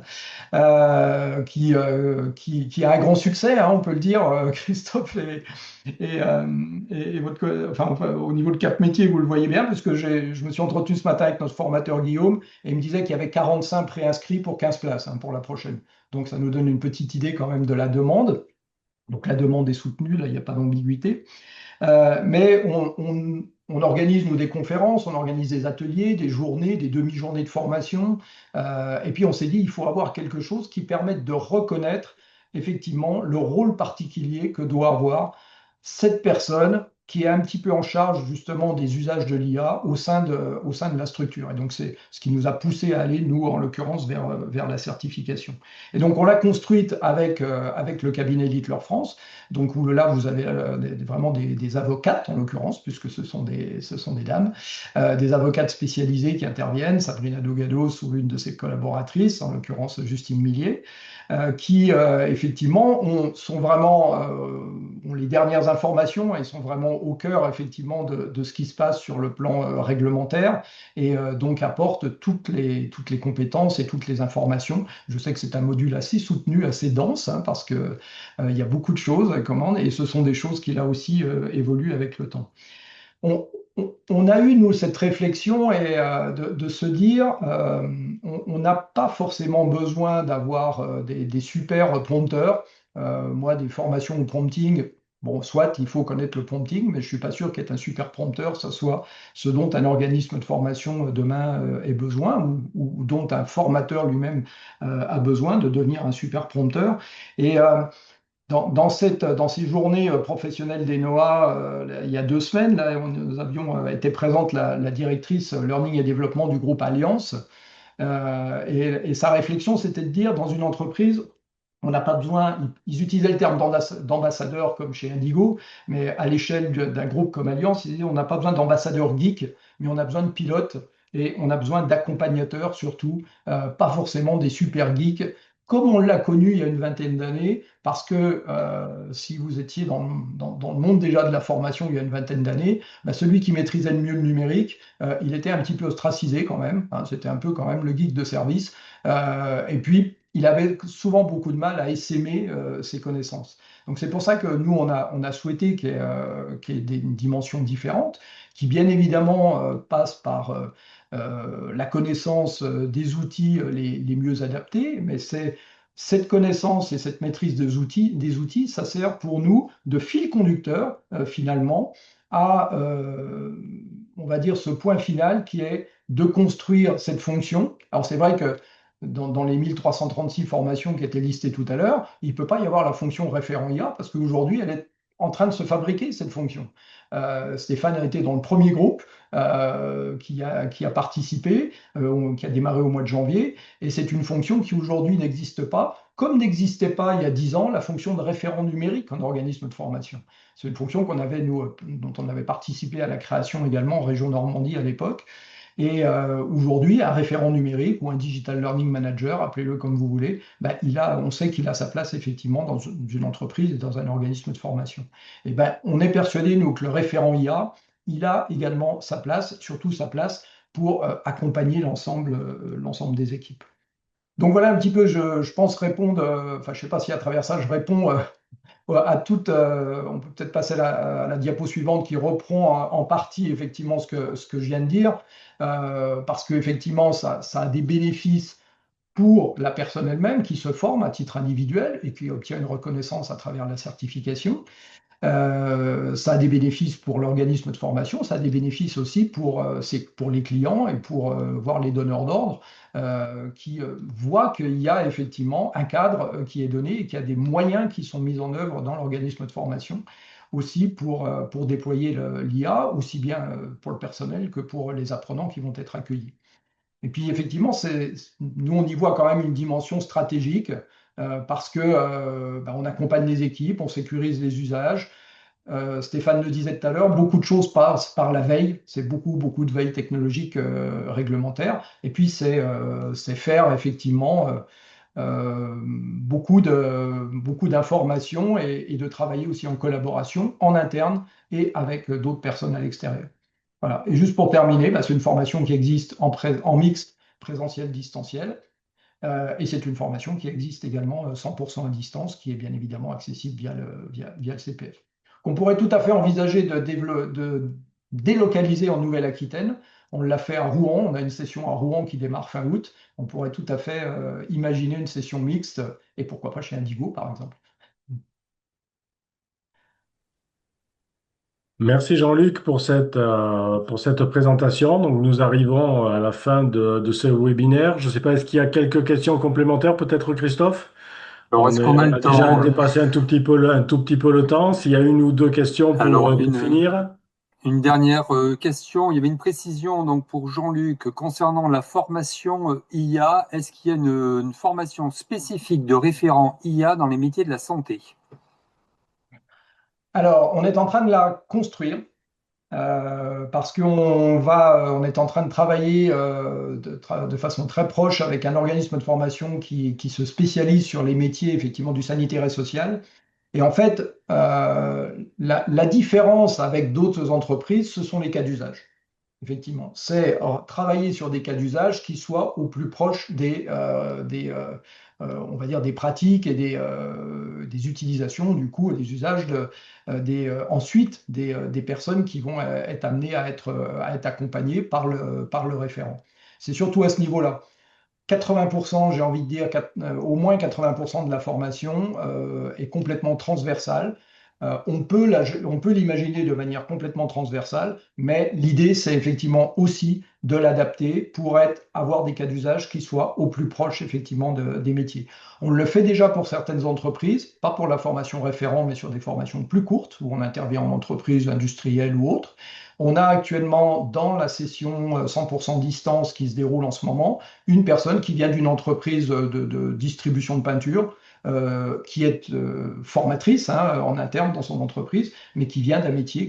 qui a un grand succès, hein, on peut le dire, Christophe et enfin, au niveau de Cap Métier, vous le voyez bien, parce que je me suis entretenu ce matin avec notre formateur Guillaume, et il me disait qu'il y avait 45 préinscrits pour 15 places hein, pour la prochaine. Donc ça nous donne une petite idée quand même de la demande. Donc la demande est soutenue, là il n'y a pas d'ambiguïté. Mais on organise, nous, des conférences, on organise des ateliers, des journées, des demi-journées de formation. Et puis on s'est dit, il faut avoir quelque chose qui permette de reconnaître effectivement le rôle particulier que doit avoir cette personne qui est un petit peu en charge justement des usages de l'IA au sein de la structure. Et donc c'est ce qui nous a poussé à aller, nous, en l'occurrence, vers la certification. Et donc on l'a construite avec le cabinet Littler France. Donc où là, vous avez vraiment des avocates, en l'occurrence, puisque ce sont des dames, des avocates spécialisées qui interviennent, Sabrina Dougados ou une de ses collaboratrices, en l'occurrence Justine Millier, qui effectivement ont les dernières informations et sont vraiment au cœur effectivement de ce qui se passe sur le plan réglementaire et donc apporte toutes les compétences et toutes les informations. Je sais que c'est un module assez soutenu, assez dense, hein, parce que il y a beaucoup de choses à commander et ce sont des choses qui là aussi évoluent avec le temps. On a eu, nous, cette réflexion et de se dire, on n'a pas forcément besoin d'avoir des super prompteurs. Moi, des formations au prompting, bon, soit il faut connaître le prompting, mais je ne suis pas sûr qu'être un super prompteur, ce soit ce dont un organisme de formation demain ait besoin ou dont un formateur lui-même a besoin de devenir un super prompteur. Et dans ces journées professionnelles des NOAA, il y a 2 semaines, là, nous avions été présente la directrice Learning et Développement du groupe Alliance. Et sa réflexion, c'était de dire, dans une entreprise, on n'a pas besoin, ils utilisaient le terme d'ambassadeur comme chez Indigo, mais à l'échelle d'un groupe comme Alliance, ils disaient, on n'a pas besoin d'ambassadeurs geeks, mais on a besoin de pilotes et on a besoin d'accompagnateurs surtout, pas forcément des super geeks, comme on l'a connu il y a une vingtaine d'années, parce que si vous étiez dans le monde déjà de la formation il y a une vingtaine d'années, bah, celui qui maîtrisait le mieux le numérique, il était un petit peu ostracisé quand même, hein, c'était un peu quand même le geek de service, et puis il avait souvent beaucoup de mal à essaimer ses connaissances. Donc c'est pour ça que nous, on a souhaité qu'il y ait une dimension différente, qui bien évidemment passe par la connaissance des outils les mieux adaptés, mais c'est cette connaissance et cette maîtrise des outils, ça sert pour nous de fil conducteur finalement à, on va dire, ce point final qui est de construire cette fonction. Alors c'est vrai que dans les 1336 formations qui étaient listées tout à l'heure, il ne peut pas y avoir la fonction référent IA parce qu'aujourd'hui, elle est en train de se fabriquer, cette fonction. Stéphane a été dans le premier groupe qui a participé, qui a démarré au mois de janvier, et c'est une fonction qui aujourd'hui n'existe pas, comme n'existait pas il y a 10 ans la fonction de référent numérique en organisme de formation. C'est une fonction qu'on avait, nous, dont on avait participé à la création également en région Normandie à l'époque. Et aujourd'hui, un référent numérique ou un digital learning manager, appelez-le comme vous voulez, ben, on sait qu'il a sa place effectivement dans une entreprise et dans un organisme de formation. Et ben, on est persuadé, nous, que le référent IA, il a également sa place, surtout sa place pour accompagner l'ensemble des équipes. Donc voilà un petit peu, je pense répondre, enfin je ne sais pas si à travers ça je réponds à toute, on peut peut-être passer à la diapo suivante qui reprend en partie effectivement ce que je viens de dire, parce qu'effectivement ça a des bénéfices pour la personne elle-même qui se forme à titre individuel et qui obtient une reconnaissance à travers la certification. Ça a des bénéfices pour l'organisme de formation, ça a des bénéfices aussi pour les clients et pour voir les donneurs d'ordre qui voient qu'il y a effectivement un cadre qui est donné et qu'il y a des moyens qui sont mis en œuvre dans l'organisme de formation aussi pour déployer l'IA, aussi bien pour le personnel que pour les apprenants qui vont être accueillis. Et puis effectivement, nous on y voit quand même une dimension stratégique parce que on accompagne les équipes, on sécurise les usages. Stéphane le disait tout à l'heure, beaucoup de choses passent par la veille. C'est beaucoup de veille technologique réglementaire. Et puis c'est faire effectivement beaucoup d'informations et de travailler aussi en collaboration en interne et avec d'autres personnes à l'extérieur. Voilà. Et juste pour terminer, c'est une formation qui existe en mixte, présentiel, distanciel. Et c'est une formation qui existe également 100% à distance, qui est bien évidemment accessible via le CPF. On pourrait tout à fait envisager de délocaliser en Nouvelle-Aquitaine. On l'a fait à Rouen, on a une session à Rouen qui démarre fin août. On pourrait tout à fait imaginer une session mixte, et pourquoi pas chez Indigo par exemple. Merci Jean-Luc pour cette présentation. Donc, nous arrivons à la fin de ce webinaire. Je ne sais pas, est-ce qu'il y a quelques questions complémentaires, peut-être Christophe? Alors, est-ce qu'on a On le a déjà temps? dépassé un tout petit peu un tout petit peu le temps. S'il y a une ou deux questions Alors, pour finir. une dernière question. Il y avait une précision donc pour Jean-Luc concernant la formation IA. Est-ce qu'il y a une formation spécifique de référent IA dans les métiers de la santé? Alors, on est en train de la construire. Parce on est en train de travailler de façon très proche avec un organisme de formation qui se spécialise sur les métiers effectivement du sanitaire et social. Et en fait, la différence avec d'autres entreprises, ce sont les cas d'usage. Effectivement, c'est travailler sur des cas d'usage qui soient au plus proche on va dire des pratiques et des utilisations, du coup, et des usages ensuite des personnes qui vont être amenées à être accompagnées par le référent. C'est surtout à ce niveau-là. 80%, j'ai envie de dire, au moins 80% de la formation est complètement transversale. On peut l'imaginer de manière complètement transversale, mais l'idée, c'est effectivement aussi de l'adapter pour avoir des cas d'usage qui soient au plus proche effectivement des métiers. On le fait déjà pour certaines entreprises, pas pour la formation référent, mais sur des formations plus courtes, où on intervient en entreprise industrielle ou autre. On a actuellement dans la session 100% distance qui se déroule en ce moment, une personne qui vient d'une entreprise de distribution de peinture, qui est formatrice en interne dans son entreprise, mais qui vient d'un métier,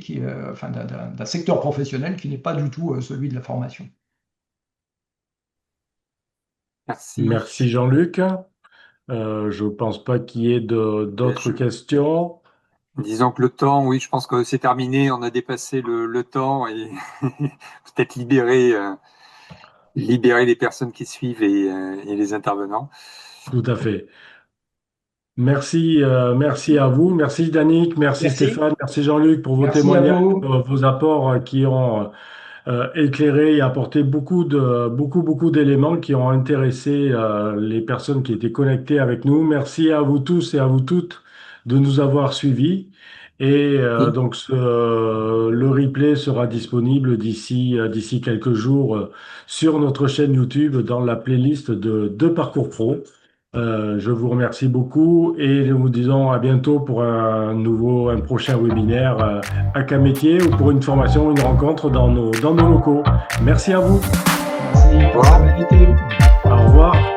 enfin, d'un secteur professionnel qui n'est pas du tout celui de la formation. Merci. Merci Jean-Luc. Je ne pense pas qu'il y ait d'autres questions. Disons que le temps, oui, je pense que c'est terminé. On a dépassé le temps et peut-être libérer les personnes qui suivent et les intervenants. Tout à fait. Merci, merci à vous. Merci Danick, merci Merci. Stéphane, merci Jean-Luc pour vos Merci à témoignages, vous. vos apports qui ont éclairé et apporté beaucoup d'éléments qui ont intéressé les personnes qui étaient connectées avec nous. Merci à vous tous et à vous toutes de nous avoir suivis. Et donc le replay sera disponible d'ici quelques jours sur notre chaîne YouTube dans la playlist de Parcours Pro. Je vous remercie beaucoup et nous vous disons à bientôt pour un prochain webinaire à Camétier ou pour une formation, une rencontre dans nos locaux. Merci à vous. Merci pour votre invité. Au revoir.